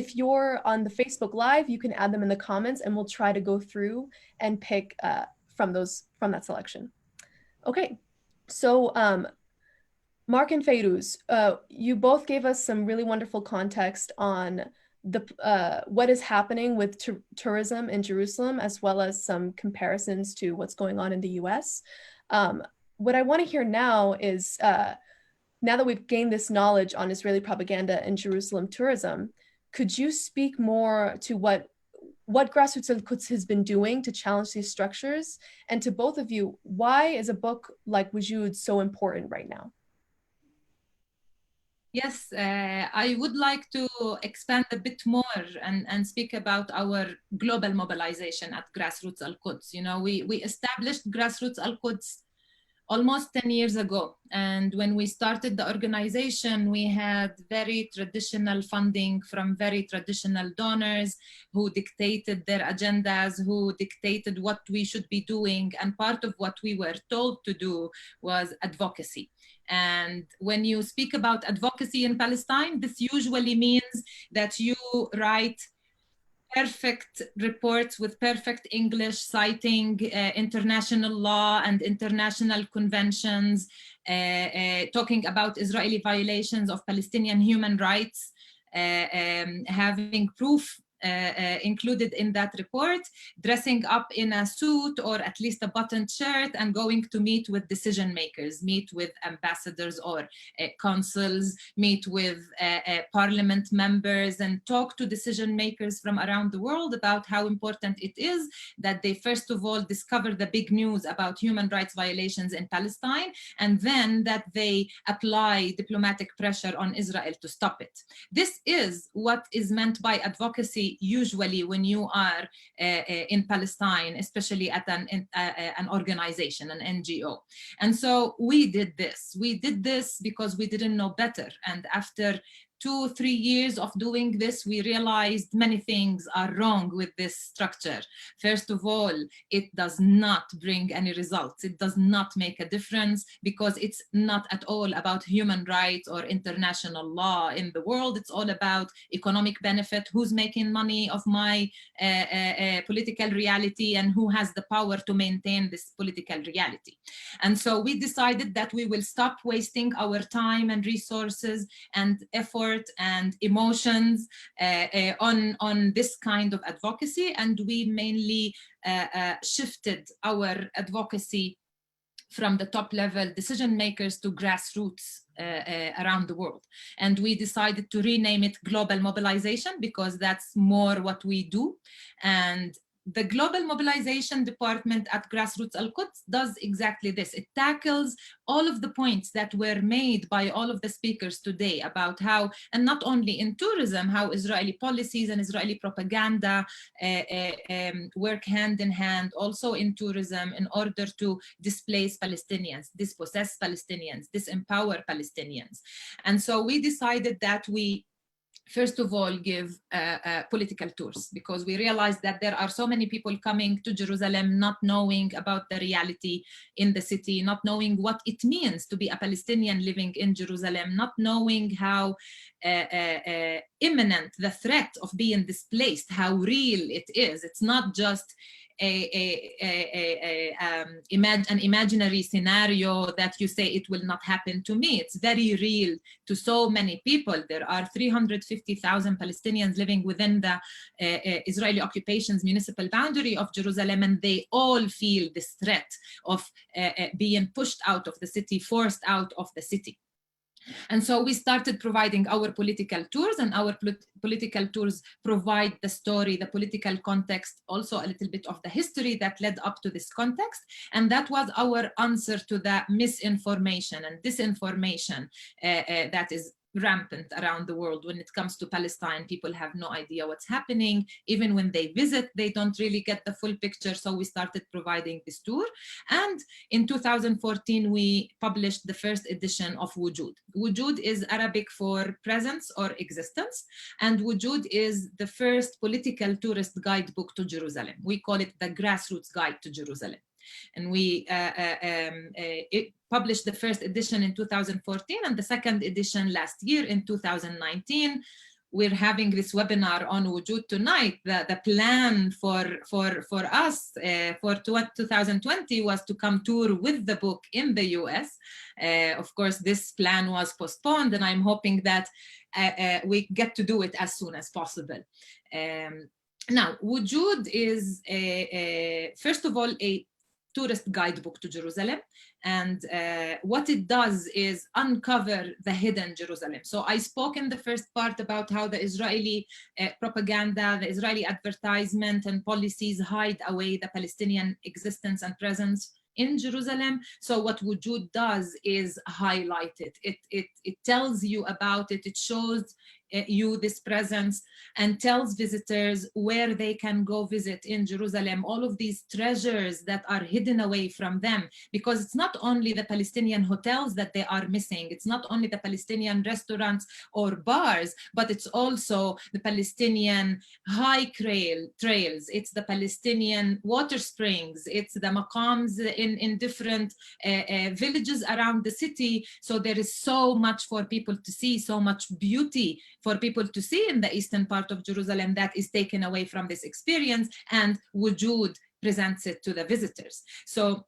If you're on the Facebook Live, you can add them in the comments and we'll try to go through and pick from that selection. Okay, so Marc and Fayrouz, you both gave us some really wonderful context on what is happening with tourism in Jerusalem, as well as some comparisons to what's going on in the US. What I want to hear now is, now that we've gained this knowledge on Israeli propaganda and Jerusalem tourism, could you speak more to what Grassroots Al-Quds has been doing to challenge these structures? And to both of you, why is a book like Wujood so important right now? Yes, I would like to expand a bit more and speak about our global mobilization at Grassroots Al-Quds. You know, we established Grassroots Al-Quds almost 10 years ago. And when we started the organization, we had very traditional funding from very traditional donors who dictated their agendas, who dictated what we should be doing. And part of what we were told to do was advocacy. And when you speak about advocacy in Palestine, this usually means that you write perfect reports with perfect English, citing international law and international conventions, talking about Israeli violations of Palestinian human rights, having proof included in that report, dressing up in a suit or at least a buttoned shirt and going to meet with decision makers, meet with ambassadors or consuls, meet with parliament members, and talk to decision makers from around the world about how important it is that they first of all discover the big news about human rights violations in Palestine, and then that they apply diplomatic pressure on Israel to stop it. This is what is meant by advocacy usually when you are in Palestine, especially at an organization, an NGO. And so we did this. We did this because we didn't know better. And after 2-3 years of doing this, we realized many things are wrong with this structure. First of all, it does not bring any results. It does not make a difference because it's not at all about human rights or international law in the world. It's all about economic benefit, who's making money of my political reality and who has the power to maintain this political reality. And so we decided that we will stop wasting our time and resources and effort and emotions on this kind of advocacy, and we mainly shifted our advocacy from the top level decision makers to grassroots around the world. And we decided to rename it Global Mobilization because that's more what we do. And the Global Mobilization Department at Grassroots Al-Quds does exactly this. It tackles all of the points that were made by all of the speakers today about how, and not only in tourism, how Israeli policies and Israeli propaganda work hand in hand, also in tourism, in order to displace Palestinians, dispossess Palestinians, disempower Palestinians. And so we decided that we first of all give political tours, because we realized that there are so many people coming to Jerusalem not knowing about the reality in the city, not knowing what it means to be a Palestinian living in Jerusalem, not knowing how imminent the threat of being displaced, how real it is. It's not just an imaginary scenario that you say it will not happen to me. It's very real to so many people. There are 350,000 Palestinians living within the Israeli occupation's municipal boundary of Jerusalem, and they all feel this threat of being pushed out of the city, forced out of the city. And so we started providing our political tours, and our political tours provide the story, the political context, also a little bit of the history that led up to this context. And that was our answer to the misinformation and disinformation that is rampant around the world when it comes to Palestine. People have no idea what's happening. Even when they visit, they don't really get the full picture. So we started providing this tour. And in 2014, we published the first edition of Wujood. Wujood is Arabic for presence or existence. And Wujood is the first political tourist guidebook to Jerusalem. We call it the Grassroots Guide to Jerusalem. And we published the first edition in 2014 and the second edition last year in 2019. We're having this webinar on Wujood tonight. The plan for us for 2020 was to come tour with the book in the US. Of course, this plan was postponed, and I'm hoping that we get to do it as soon as possible. Now, Wujood is, first of all, a tourist guidebook to Jerusalem. And what it does is uncover the hidden Jerusalem. So I spoke in the first part about how the Israeli propaganda, the Israeli advertisement and policies hide away the Palestinian existence and presence in Jerusalem. So what Wujood does is highlight it. It tells you about it. It shows you this presence and tells visitors where they can go visit in Jerusalem, all of these treasures that are hidden away from them, because it's not only the Palestinian hotels that they are missing, it's not only the Palestinian restaurants or bars, but it's also the Palestinian hike trails, it's the Palestinian water springs, it's the maqams in different villages around the city. So there is so much for people to see, so much beauty for people to see in the eastern part of Jerusalem that is taken away from this experience, and Wujood presents it to the visitors. So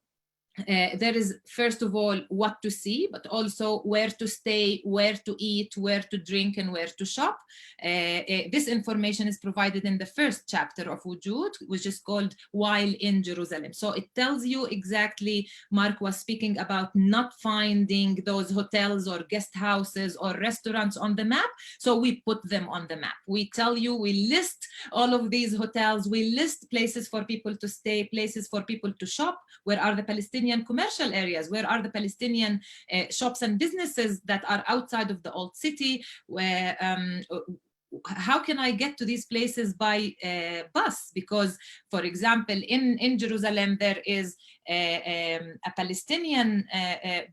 there is, first of all, what to see, but also where to stay, where to eat, where to drink, and where to shop. This information is provided in the first chapter of Wujood, which is called While in Jerusalem. So it tells you exactly, Marc was speaking about not finding those hotels or guest houses or restaurants on the map. So we put them on the map. We tell you, we list all of these hotels, we list places for people to stay, places for people to shop. Where are the Palestinian commercial areas? Where are the Palestinian shops and businesses that are outside of the old city? Where how can I get to these places by bus? Because, for example, in Jerusalem, there is a Palestinian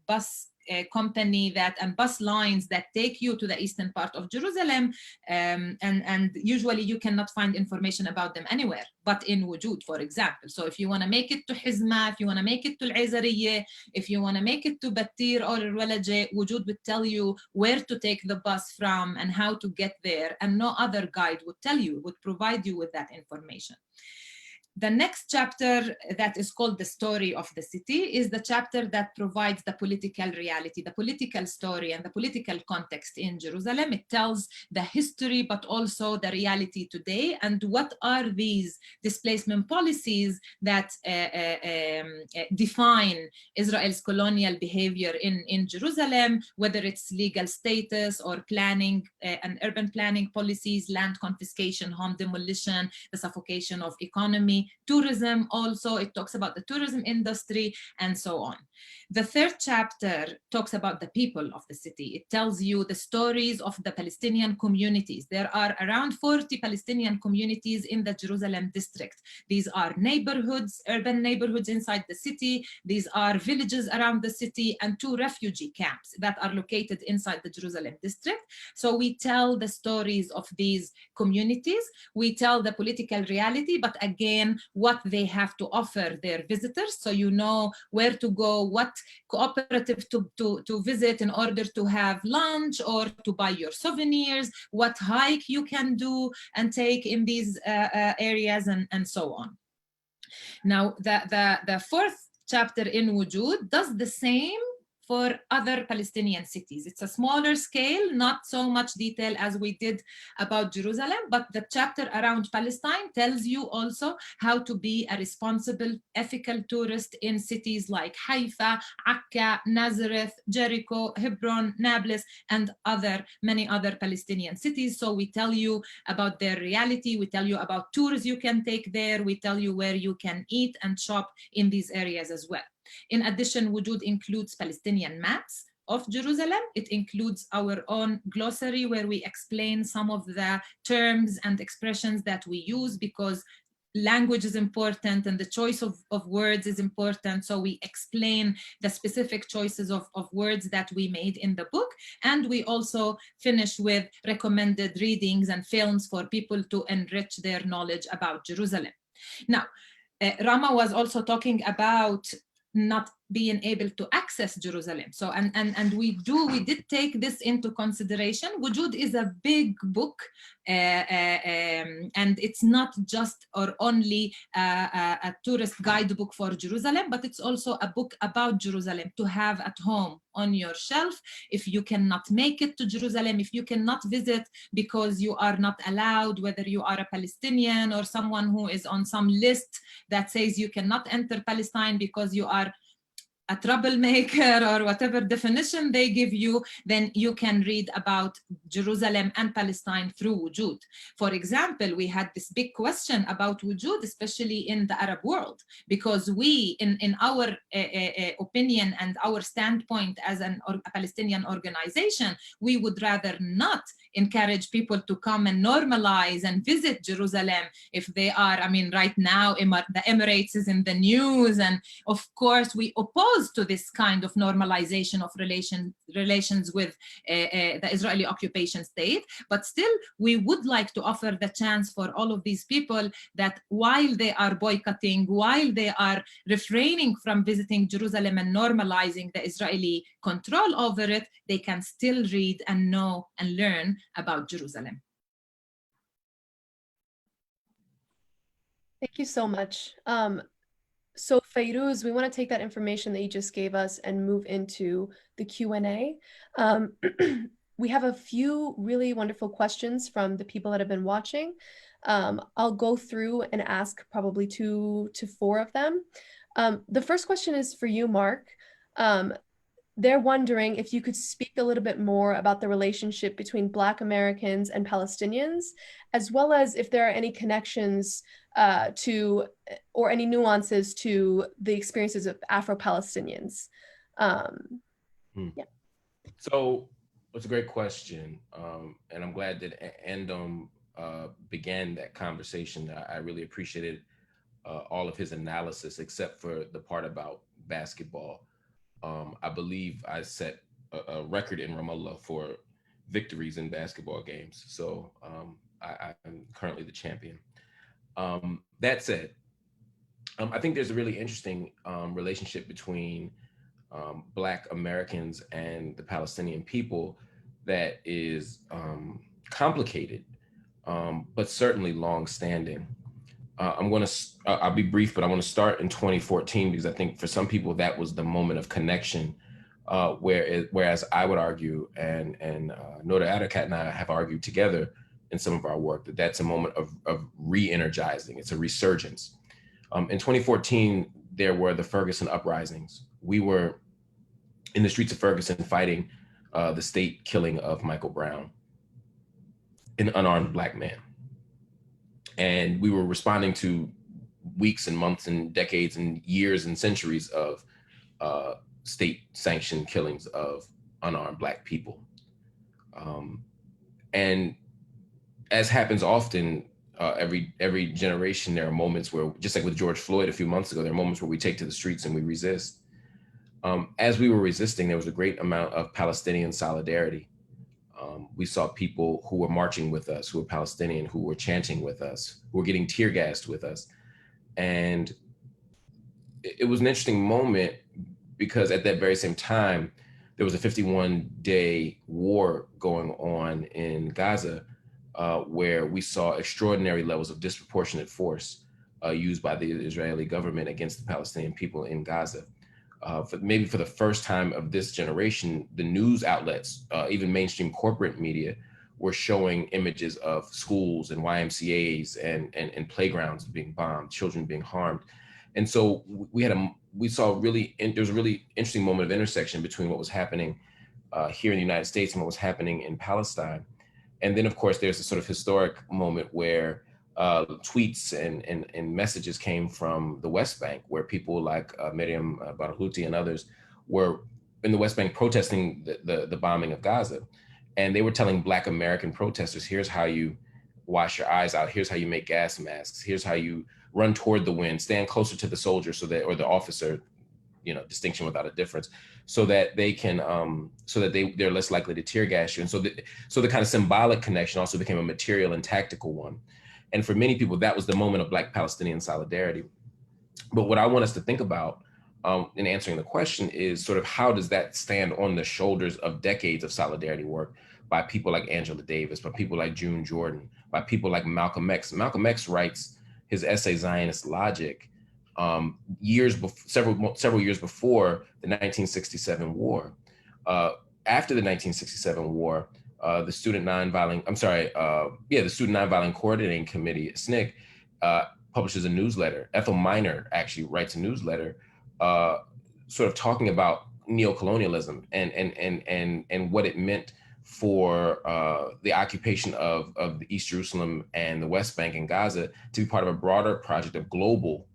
bus company and bus lines that take you to the eastern part of Jerusalem, and usually you cannot find information about them anywhere but in Wujood, for example. So if you want to make it to Hizma, if you want to make it to Al-Azariya, if you want to make it to Battir or Al-Walaja, Wujood would tell you where to take the bus from and how to get there, and no other guide would tell you, would provide you with that information. The next chapter, that is called The Story of the City, is the chapter that provides the political reality, the political story, and the political context in Jerusalem. It tells the history, but also the reality today, and what are these displacement policies that define Israel's colonial behavior in Jerusalem, whether it's legal status or planning and urban planning policies, land confiscation, home demolition, the suffocation of economy, tourism also, it talks about the tourism industry, and so on. The third chapter talks about the people of the city. It tells you the stories of the Palestinian communities. There are around 40 Palestinian communities in the Jerusalem district. These are neighborhoods, urban neighborhoods inside the city. These are villages around the city, and 2 refugee camps that are located inside the Jerusalem district. So we tell the stories of these communities. We tell the political reality, but again, what they have to offer their visitors. So you know where to go, what cooperative to visit in order to have lunch or to buy your souvenirs, what hike you can do and take in these areas, and so on. Now, the fourth chapter in Wujood does the same for other Palestinian cities. It's a smaller scale, not so much detail as we did about Jerusalem, but the chapter around Palestine tells you also how to be a responsible, ethical tourist in cities like Haifa, Akka, Nazareth, Jericho, Hebron, Nablus, and many other Palestinian cities. So we tell you about their reality, we tell you about tours you can take there, we tell you where you can eat and shop in these areas as well. In addition, Wujood includes Palestinian maps of Jerusalem. It includes our own glossary where we explain some of the terms and expressions that we use, because language is important and the choice of words is important. So we explain the specific choices of words that we made in the book. And we also finish with recommended readings and films for people to enrich their knowledge about Jerusalem. Now, Ramah was also talking about not being able to access Jerusalem. So, and we did take this into consideration. Wujood is a big book, and it's not just or only a tourist guidebook for Jerusalem, but it's also a book about Jerusalem to have at home on your shelf. If you cannot make it to Jerusalem, if you cannot visit because you are not allowed, whether you are a Palestinian or someone who is on some list that says you cannot enter Palestine because you are a troublemaker or whatever definition they give you, then you can read about Jerusalem and Palestine through Wujood. For example, we had this big question about Wujood, especially in the Arab world, because we, in our opinion and our standpoint as a Palestinian organization, we would rather not encourage people to come and normalize and visit Jerusalem if they are, I mean, right now, the Emirates is in the news, and of course, we oppose to this kind of normalization of relations with the Israeli occupation state. But still, we would like to offer the chance for all of these people that while they are boycotting, while they are refraining from visiting Jerusalem and normalizing the Israeli control over it, they can still read and know and learn about Jerusalem. Thank you so much. So Fayrouz, we want to take that information that you just gave us and move into the Q&A. We have a few really wonderful questions from the people that have been watching. I'll go through and ask probably 2 to 4 of them. The first question is for you, Marc. They're wondering if you could speak a little bit more about the relationship between Black Americans and Palestinians, as well as if there are any connections to or any nuances to the experiences of Afro-Palestinians. Yeah. So it's a great question. And I'm glad that Andom began that conversation. I really appreciated all of his analysis, except for the part about basketball. I believe I set a record in Ramallah for victories in basketball games. So I'm currently the champion. That said, I think there's a really interesting relationship between Black Americans and the Palestinian people that is complicated, but certainly long-standing. I'll be brief, but I want to start in 2014 because I think for some people that was the moment of connection, whereas I would argue, and Noda Adakat and I have argued together in some of our work, that that's a moment of re-energizing. It's a resurgence. In 2014, there were the Ferguson Uprisings. We were in the streets of Ferguson fighting the state killing of Michael Brown, an unarmed Black man. And we were responding to weeks and months and decades and years and centuries of state-sanctioned killings of unarmed Black people. And as happens often, every generation, there are moments where, just like with George Floyd a few months ago, there are moments where we take to the streets and we resist. As we were resisting, there was a great amount of Palestinian solidarity. We saw people who were marching with us, who were Palestinian, who were chanting with us, who were getting tear gassed with us. And it was an interesting moment because at that very same time, there was a 51-day war going on in Gaza, where we saw extraordinary levels of disproportionate force used by the Israeli government against the Palestinian people in Gaza. maybe for the first time of this generation, the news outlets, even mainstream corporate media, were showing images of schools and YMCAs and playgrounds being bombed, children being harmed. And so we saw there was a really interesting moment of intersection between what was happening here in the United States and what was happening in Palestine. And then, of course, there's a sort of historic moment where tweets and messages came from the West Bank, where people like Miriam Barghouti and others were in the West Bank protesting the bombing of Gaza. And they were telling Black American protesters, here's how you wash your eyes out. Here's how you make gas masks. Here's how you run toward the wind, stand closer to the soldier or the officer, distinction without a difference, so that they can, so that they're less likely to tear gas you. And so the kind of symbolic connection also became a material and tactical one. And for many people, that was the moment of Black Palestinian solidarity. But what I want us to think about in answering the question is sort of how does that stand on the shoulders of decades of solidarity work by people like Angela Davis, by people like June Jordan, by people like Malcolm X. Malcolm X writes his essay Zionist Logic several years before the 1967 war. After the 1967 war, the Student Nonviolent Coordinating Committee, SNCC, publishes a newsletter. Ethel Minor actually writes a newsletter sort of talking about neocolonialism and what it meant for the occupation of the East Jerusalem and the West Bank and Gaza to be part of a broader project of global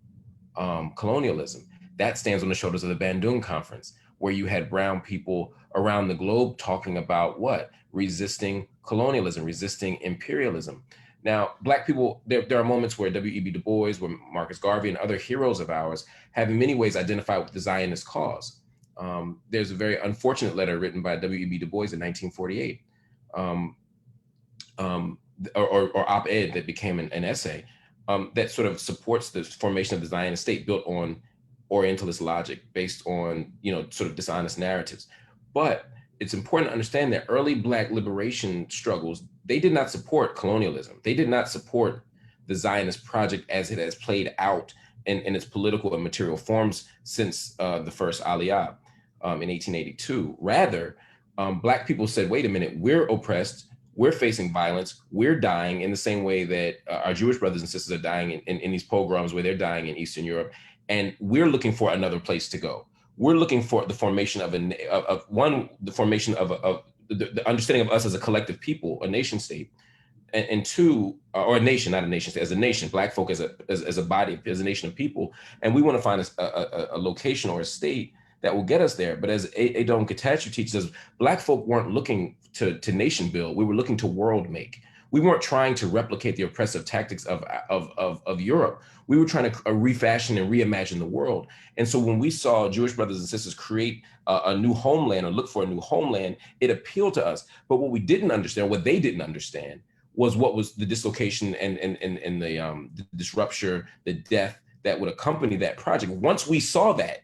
colonialism. That stands on the shoulders of the Bandung Conference, where you had brown people around the globe talking about what? Resisting colonialism, resisting imperialism. Now, Black people, there are moments where W.E.B. Du Bois, where Marcus Garvey and other heroes of ours have in many ways identified with the Zionist cause. There's a very unfortunate letter written by W.E.B. Du Bois in 1948, or op-ed that became an essay that sort of supports the formation of the Zionist state built on Orientalist logic, based on, sort of dishonest narratives. But it's important to understand that early Black liberation struggles, they did not support colonialism. They did not support the Zionist project as it has played out in its political and material forms since the first Aliyah in 1882. Rather, Black people said, wait a minute, we're oppressed, we're facing violence, we're dying in the same way that our Jewish brothers and sisters are dying in these pogroms where they're dying in Eastern Europe, and we're looking for another place to go. We're looking for the formation of the formation of the understanding of us as a collective people, a nation state, and two, or a nation, not a nation state, as a nation, Black folk as a body, as a nation of people. And we want to find a location or a state that will get us there. But as Andom Getachew teaches us, Black folk weren't looking to nation build. We were looking to world make. We weren't trying to replicate the oppressive tactics of Europe. We were trying to refashion and reimagine the world. And so when we saw Jewish brothers and sisters create a new homeland or look for a new homeland, it appealed to us. But what we didn't understand, what they didn't understand, was what was the dislocation and the disruption, the death that would accompany that project. Once we saw that,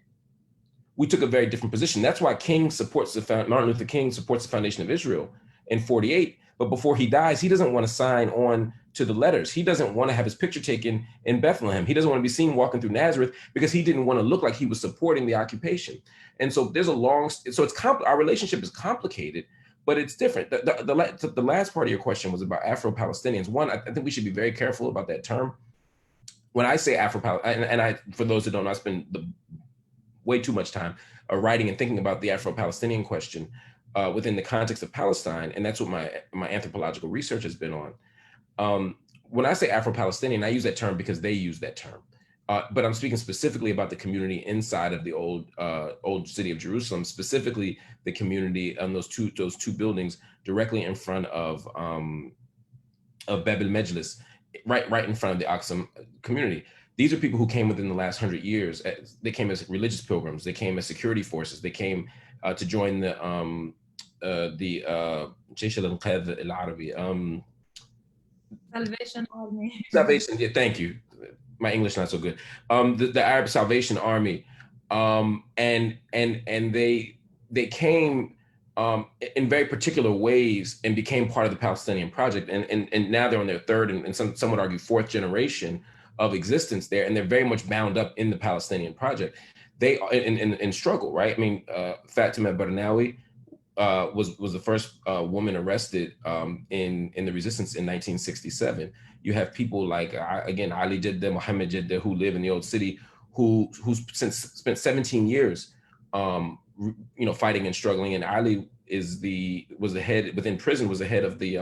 we took a very different position. That's why Martin Luther King supports the Foundation of Israel in 48. But before he dies, he doesn't want to sign on to the letters. He doesn't want to have his picture taken in Bethlehem. He doesn't want to be seen walking through Nazareth because he didn't want to look like he was supporting the occupation. And so there's our relationship is complicated, but it's different. The last part of your question was about Afro-Palestinians. One, I think we should be very careful about that term. When I say Afro-Palestinian, and for those who don't know, I spend way too much time writing and thinking about the Afro-Palestinian question within the context of Palestine, and that's what my anthropological research has been on. When I say Afro-Palestinian, I use that term because they use that term, but I'm speaking specifically about the community inside of the old city of Jerusalem, specifically the community on those two buildings directly in front of Bab el-Majlis, right in front of the Aqsa community. These are people who came within the last 100 years. They came as religious pilgrims. They came as security forces. They came to join the Jaysh al-Inqadh al-Arabi. Salvation Army. Salvation, yeah, thank you. My English not so good. The Arab Salvation Army, and they came in very particular ways and became part of the Palestinian project. And now they're on their third and some would argue fourth generation of existence there, and they're very much bound up in the Palestinian project. they are in struggle, right? I mean, Fatima Barnawi was the first woman arrested in the resistance in 1967. You have people like, again, Ali Jeddah, Mohammed Jeddah, who live in the old city, who's since spent 17 years, fighting and struggling. And Ali was the head within prison, was the head of the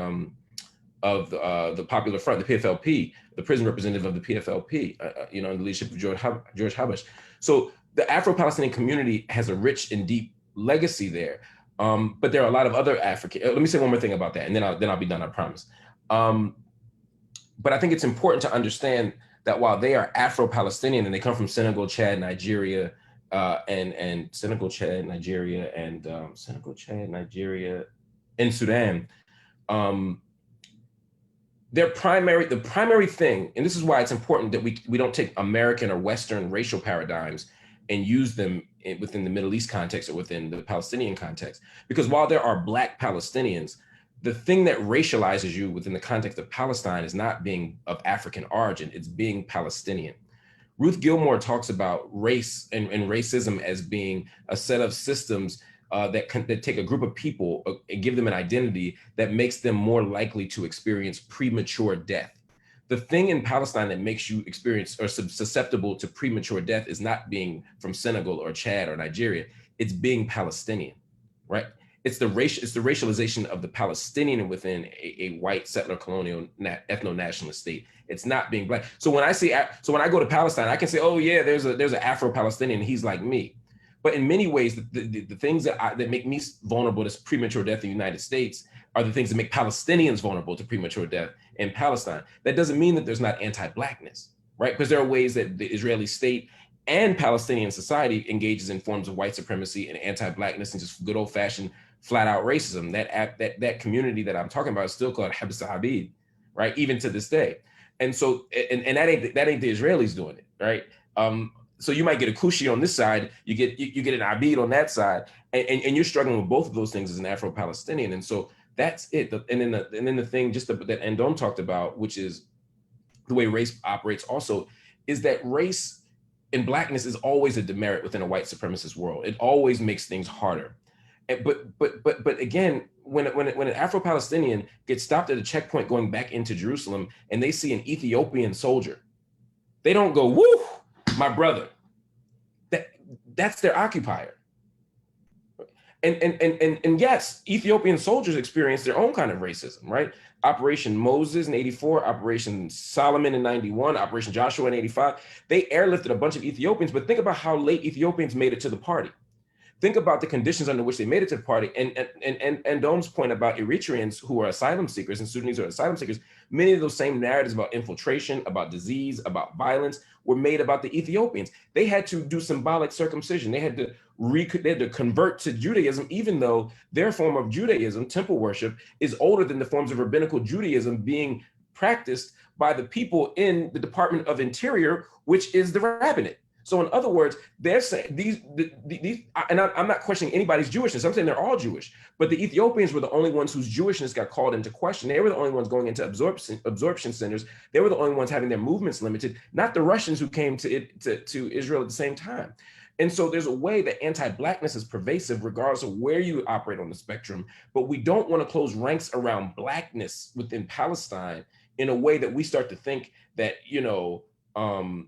Popular Front, the PFLP, the prison representative of the PFLP, in the leadership of George Habash. So the Afro-Palestinian community has a rich and deep legacy there. But there are a lot of other African. Let me say one more thing about that, and then I'll be done, I promise. But I think it's important to understand that while they are Afro-Palestinian and they come from Senegal, Chad, Nigeria, and Sudan, the primary thing, and this is why it's important that we don't take American or Western racial paradigms and use them within the Middle East context or within the Palestinian context. Because while there are Black Palestinians, the thing that racializes you within the context of Palestine is not being of African origin, it's being Palestinian. Ruth Gilmore talks about race and racism as being a set of systems that take a group of people and give them an identity that makes them more likely to experience premature death. The thing in Palestine that makes you experience or susceptible to premature death is not being from Senegal or Chad or Nigeria, it's being Palestinian, right? It's the racialization of the Palestinian within a white settler colonial ethno-nationalist state. It's not being Black. So when I go to Palestine, I can say, oh yeah, there's an Afro-Palestinian, he's like me. But in many ways, the things that make me vulnerable to premature death in the United States are the things that make Palestinians vulnerable to premature death in Palestine. That doesn't mean that there's not anti-Blackness, right? Because there are ways that the Israeli state and Palestinian society engages in forms of white supremacy and anti-Blackness and just good old-fashioned flat-out racism. That community that I'm talking about is still called Habs Habib, right? Even to this day. And so, and that ain't the Israelis doing it, right? So you might get a Kushi on this side, you get an Abid on that side, and you're struggling with both of those things as an Afro-Palestinian. And so that's it. And then the thing just that Andom talked about, which is the way race operates also, is that race and Blackness is always a demerit within a white supremacist world. It always makes things harder. But again, when an Afro-Palestinian gets stopped at a checkpoint going back into Jerusalem and they see an Ethiopian soldier, they don't go, woo, my brother. That's their occupier. And yes, Ethiopian soldiers experience their own kind of racism, right? Operation Moses in 84, Operation Solomon in 91, Operation Joshua in 85. They airlifted a bunch of Ethiopians, but think about how late Ethiopians made it to the party. Think about the conditions under which they made it to the party. And Dom's point about Eritreans who are asylum seekers and Sudanese who are asylum seekers, many of those same narratives about infiltration, about disease, about violence were made about the Ethiopians. They had to do symbolic circumcision. They had to convert to Judaism, even though their form of Judaism, temple worship, is older than the forms of rabbinical Judaism being practiced by the people in the Department of Interior, which is the rabbinate. So in other words, they're saying these, and I'm not questioning anybody's Jewishness. I'm saying they're all Jewish, but the Ethiopians were the only ones whose Jewishness got called into question. They were the only ones going into absorption centers. They were the only ones having their movements limited, not the Russians who came to Israel at the same time. And so there's a way that anti-Blackness is pervasive regardless of where you operate on the spectrum, but we don't want to close ranks around Blackness within Palestine in a way that we start to think that,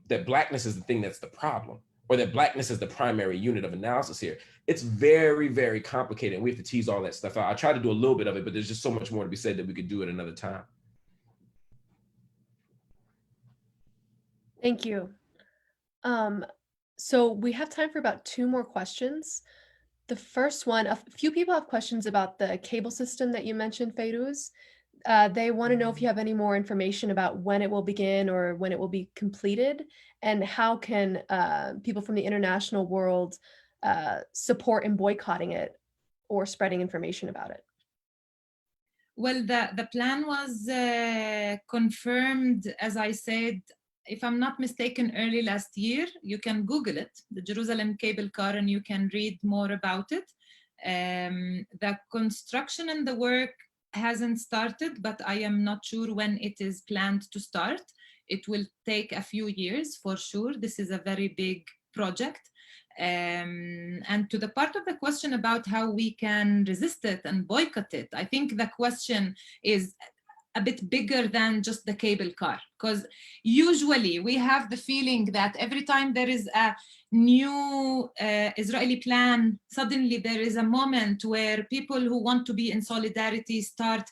that Blackness is the thing that's the problem, or that Blackness is the primary unit of analysis here. It's very, very complicated, and we have to tease all that stuff out. I try to do a little bit of it, but there's just so much more to be said that we could do it another time. Thank you. So we have time for about 2 more questions. The first one, a few people have questions about the cable system that you mentioned, Fayrouz. They want to know if you have any more information about when it will begin or when it will be completed, and how can people from the international world support in boycotting it or spreading information about it. Well, the plan was confirmed, as I said, if I'm not mistaken, early last year. You can Google it, the Jerusalem cable car, and you can read more about it. The construction and the work hasn't started, but I am not sure when it is planned to start. It will take a few years for sure. This is a very big project. And to the part of the question about how we can resist it and boycott it, I think the question is a bit bigger than just the cable car, because usually we have the feeling that every time there is a new Israeli plan, suddenly there is a moment where people who want to be in solidarity start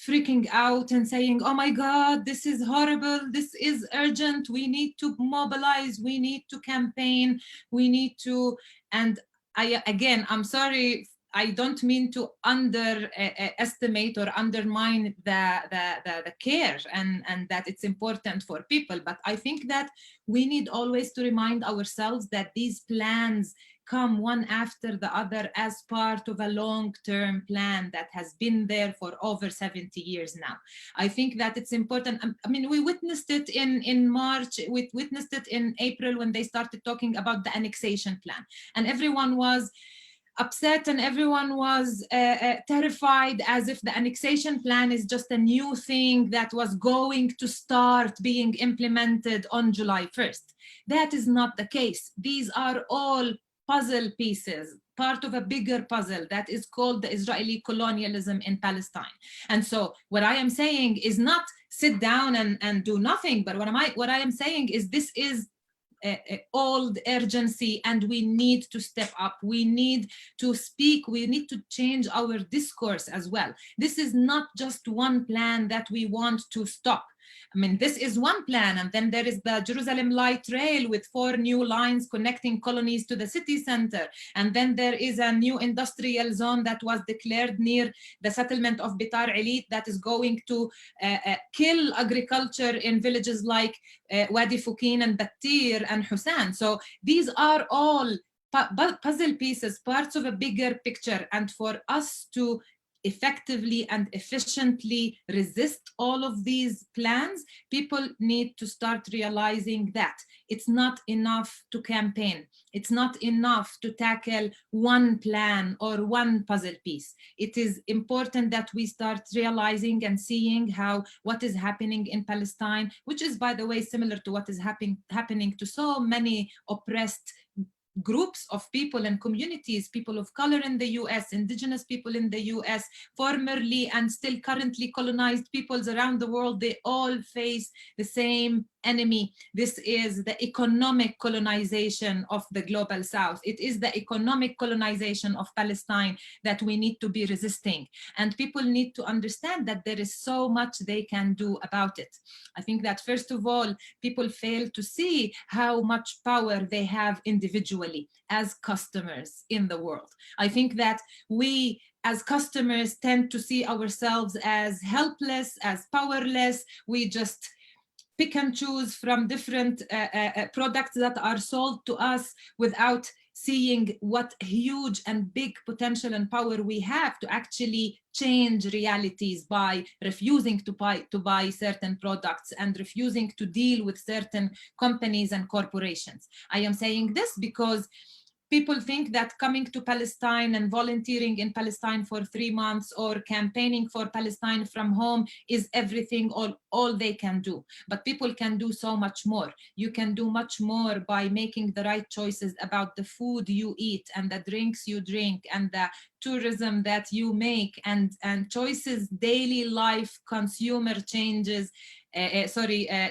freaking out and saying, oh my God, this is horrible, this is urgent, we need to mobilize, we need to campaign, we need to, and again, I'm sorry, I don't mean to underestimate or undermine the care and that it's important for people, but I think that we need always to remind ourselves that these plans come one after the other as part of a long-term plan that has been there for over 70 years now. I think that it's important. I mean, we witnessed it in March, we witnessed it in April when they started talking about the annexation plan, and everyone was upset and everyone was terrified, as if the annexation plan is just a new thing that was going to start being implemented on July 1st. That is not the case. These are all puzzle pieces, part of a bigger puzzle that is called the Israeli colonialism in Palestine. And so what I am saying is not sit down and do nothing, but what I am saying is this is old urgency, and we need to step up, we need to speak, we need to change our discourse as well. This is not just one plan that we want to stop. I mean, this is one plan, and then there is the Jerusalem Light Rail with 4 new lines connecting colonies to the city center. And then there is a new industrial zone that was declared near the settlement of Bitar Elit that is going to kill agriculture in villages like Wadi Fukin and Battir and Hussan. So these are all puzzle pieces, parts of a bigger picture. And for us to effectively and efficiently resist all of these plans, people need to start realizing that it's not enough to campaign. It's not enough to tackle one plan or one puzzle piece. It is important that we start realizing and seeing how what is happening in Palestine, which is, by the way, similar to what is happening to so many oppressed groups of people and communities, people of color in the US, indigenous people in the US, formerly and still currently colonized peoples around the world, they all face the same enemy. This is the economic colonization of the global South. It is the economic colonization of Palestine that we need to be resisting. And people need to understand that there is so much they can do about it. I think that first of all, people fail to see how much power they have individually as customers in the world. I think that we as customers tend to see ourselves as helpless, as powerless. We just pick and choose from different products that are sold to us without seeing what huge and big potential and power we have to actually change realities by refusing to buy certain products and refusing to deal with certain companies and corporations. I am saying this because people think that coming to Palestine and volunteering in Palestine for 3 months or campaigning for Palestine from home is everything, all they can do. But people can do so much more. You can do much more by making the right choices about the food you eat and the drinks you drink and the tourism that you make and choices, daily life, consumer changes,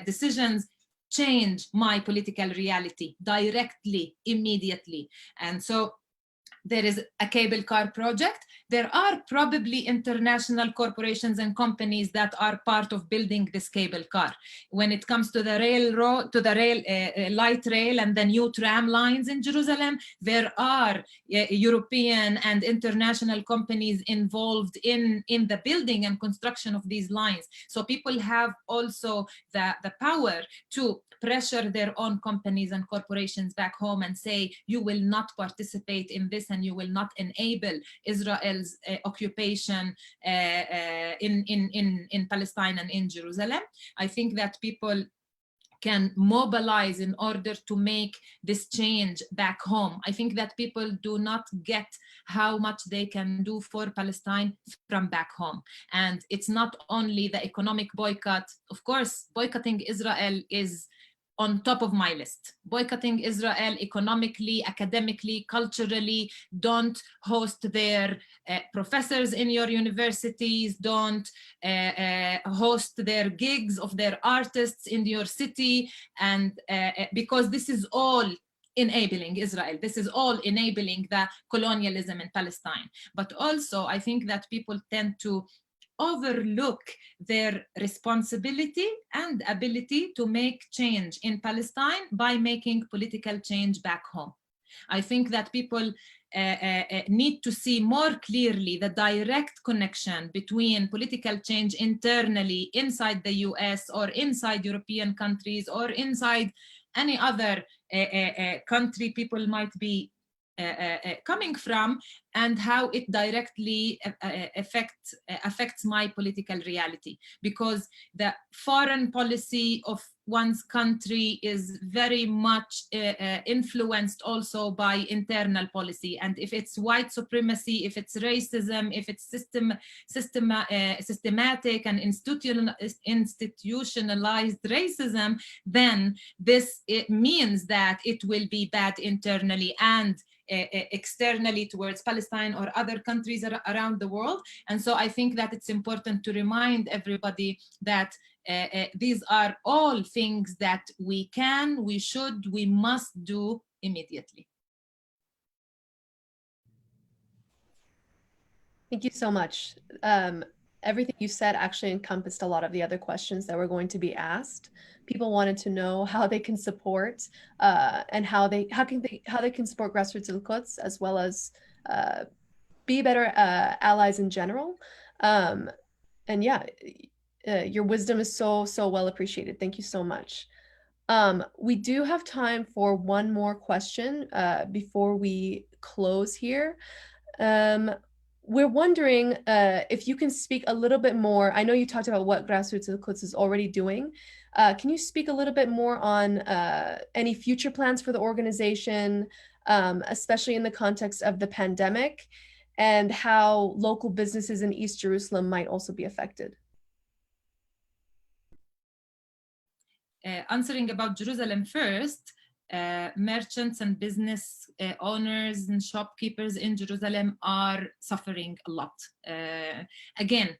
decisions change my political reality directly, immediately. And so there is a cable car project. There are probably international corporations and companies that are part of building this cable car. When it comes to the railroad, to the light rail and the new tram lines in Jerusalem, there are European and international companies involved in the building and construction of these lines. So people have also the power to pressure their own companies and corporations back home and say, you will not participate in this and you will not enable Israel's occupation in Palestine and in Jerusalem. I think that people can mobilize in order to make this change back home. I think that people do not get how much they can do for Palestine from back home. And it's not only the economic boycott. Of course, boycotting Israel is on top of my list. Boycotting Israel economically, academically, culturally. Don't host their professors in your universities. Don't host their gigs of their artists in your city. And because this is all enabling Israel. This is all enabling the colonialism in Palestine. But also, I think that people tend to overlook their responsibility and ability to make change in Palestine by making political change back home. I think that people need to see more clearly the direct connection between political change internally inside the US or inside European countries or inside any other country people might be coming from, and how it directly affects my political reality, because the foreign policy of one's country is very much influenced also by internal policy. And if it's white supremacy, if it's racism, if it's systematic and institutionalized racism, then it means that it will be bad internally and externally towards Palestine or other countries around the world. And so I think that it's important to remind everybody that these are all things that we can, we should, we must do immediately. Thank you so much. Everything you said actually encompassed a lot of the other questions that were going to be asked. People wanted to know how they can support and how they can support Grassroots Al-Quds, as well as be better allies in general. And yeah, your wisdom is so well appreciated. Thank you so much. We do have time for one more question before we close here. We're wondering if you can speak a little bit more. I know you talked about what Grassroots Al-Quds is already doing. Can you speak a little bit more on any future plans for the organization, especially in the context of the pandemic, and how local businesses in East Jerusalem might also be affected? Answering about Jerusalem first, merchants and business owners and shopkeepers in Jerusalem are suffering a lot. Again,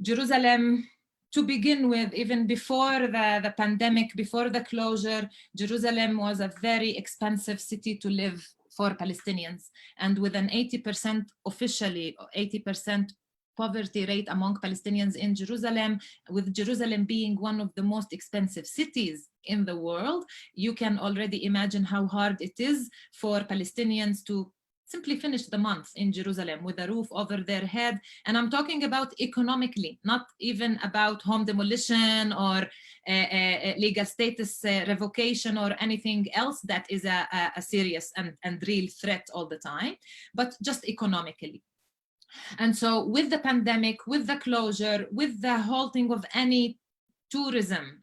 Jerusalem, to begin with, even before the pandemic, before the closure, Jerusalem was a very expensive city to live for Palestinians. And with an 80% officially, 80% poverty rate among Palestinians in Jerusalem, with Jerusalem being one of the most expensive cities in the world, you can already imagine how hard it is for Palestinians to simply finish the month in Jerusalem with a roof over their head. And I'm talking about economically, not even about home demolition or legal status revocation or anything else that is a serious and real threat all the time, but just economically. And so with the pandemic, with the closure, with the halting of any tourism,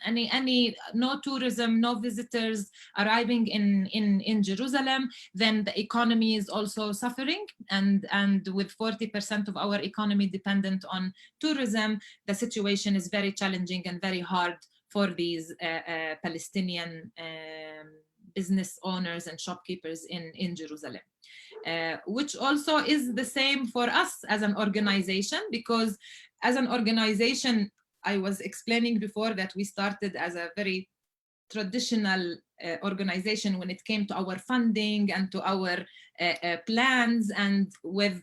no tourism, no visitors arriving in Jerusalem, then the economy is also suffering. And with 40% of our economy dependent on tourism, the situation is very challenging and very hard for these Palestinian business owners and shopkeepers in Jerusalem. Which also is the same for us as an organization, because as an organization, I was explaining before that we started as a very traditional organization when it came to our funding and to our plans. And with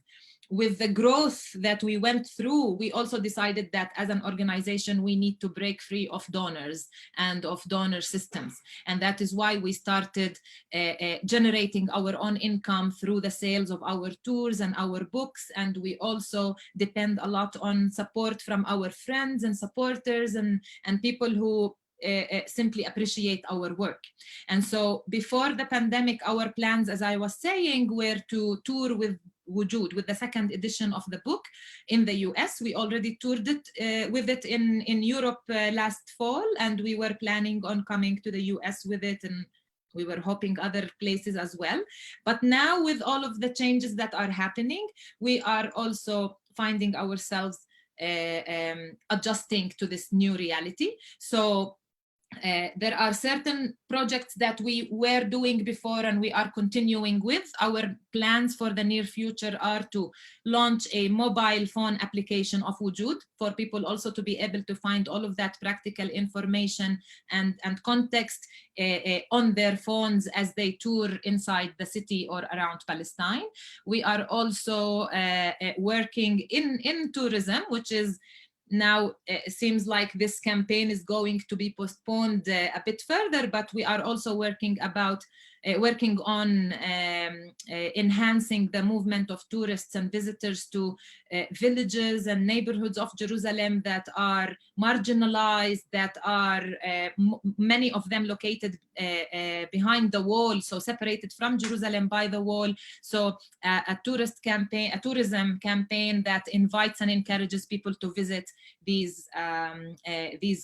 the growth that we went through, we also decided that as an organization, we need to break free of donors and of donor systems. And that is why we started generating our own income through the sales of our tours and our books. And we also depend a lot on support from our friends and supporters and people who simply appreciate our work. And so before the pandemic, our plans, as I was saying, were to tour with Wujood, with the second edition of the book in the US. We already toured it with it in Europe last fall, and we were planning on coming to the US with it, and we were hoping other places as well. But now with all of the changes that are happening, we are also finding ourselves adjusting to this new reality. So there are certain projects that we were doing before and we are continuing with. Our plans for the near future are to launch a mobile phone application of Wujood for people also to be able to find all of that practical information and context on their phones as they tour inside the city or around Palestine. We are also working in tourism, which is now it seems like this campaign is going to be postponed a bit further, but we are also working on enhancing the movement of tourists and visitors to villages and neighborhoods of Jerusalem that are marginalized, that are many of them located behind the wall, so separated from Jerusalem by the wall. So a tourism campaign that invites and encourages people to visit these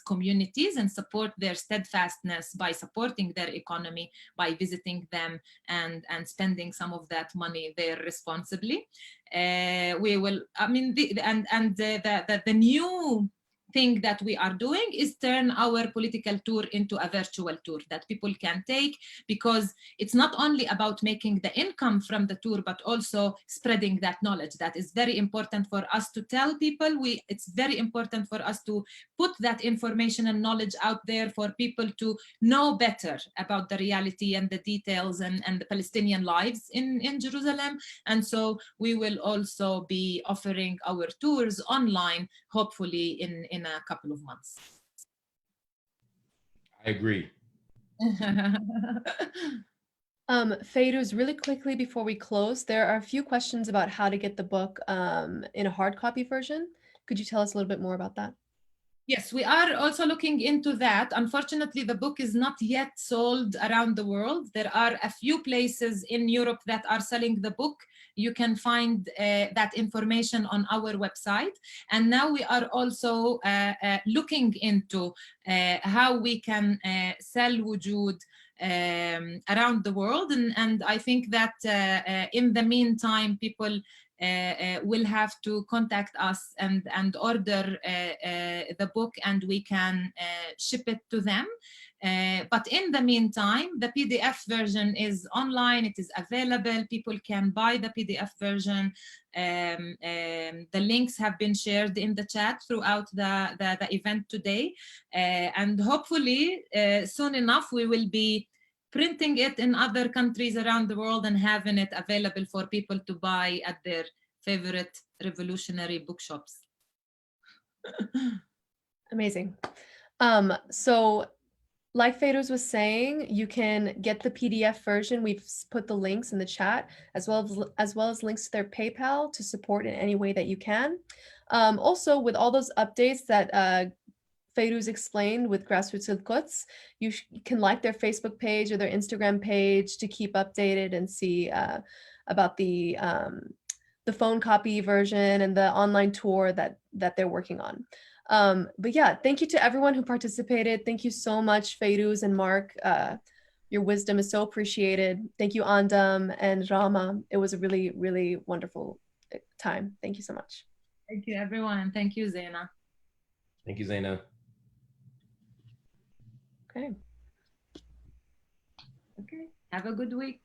communities and support their steadfastness by supporting their economy, by visiting them and spending some of that money there responsibly. We will, I mean, the new thing that we are doing is turn our political tour into a virtual tour that people can take, because it's not only about making the income from the tour, but also spreading that knowledge. That is very important for us to tell people. It's very important for us to put that information and knowledge out there for people to know better about the reality and the details and the Palestinian lives in Jerusalem. And so we will also be offering our tours online, hopefully in a couple of months. I agree. Fayrouz, really quickly before we close, there are a few questions about how to get the book in a hard copy version. Could you tell us a little bit more about that? Yes, we are also looking into that. Unfortunately, the book is not yet sold around the world. There are a few places in Europe that are selling the book. You can find that information on our website. And now we are also looking into how we can sell Wujood around the world. And I think that in the meantime, people will have to contact us and order the book, and we can ship it to them. But in the meantime, the PDF version is online. It is available. People can buy the PDF version. The links have been shared in the chat throughout the event today. And hopefully, soon enough, we will be printing it in other countries around the world and having it available for people to buy at their favorite revolutionary bookshops. Amazing. So like Fayrouz was saying, you can get the PDF version. We've put the links in the chat, as well as links to their PayPal to support in any way that you can. Also, with all those updates that Fayrouz explained with Grassroots Al-Quds, you can like their Facebook page or their Instagram page to keep updated and see about the phone copy version and the online tour that they're working on. But yeah, thank you to everyone who participated. Thank you so much, Fayrouz and Marc. Your wisdom is so appreciated. Thank you, Andom and Ramah. It was a really, really wonderful time. Thank you so much. Thank you, everyone. Thank you, Zaina. Thank you, Zaina. Okay. Okay. Have a good week.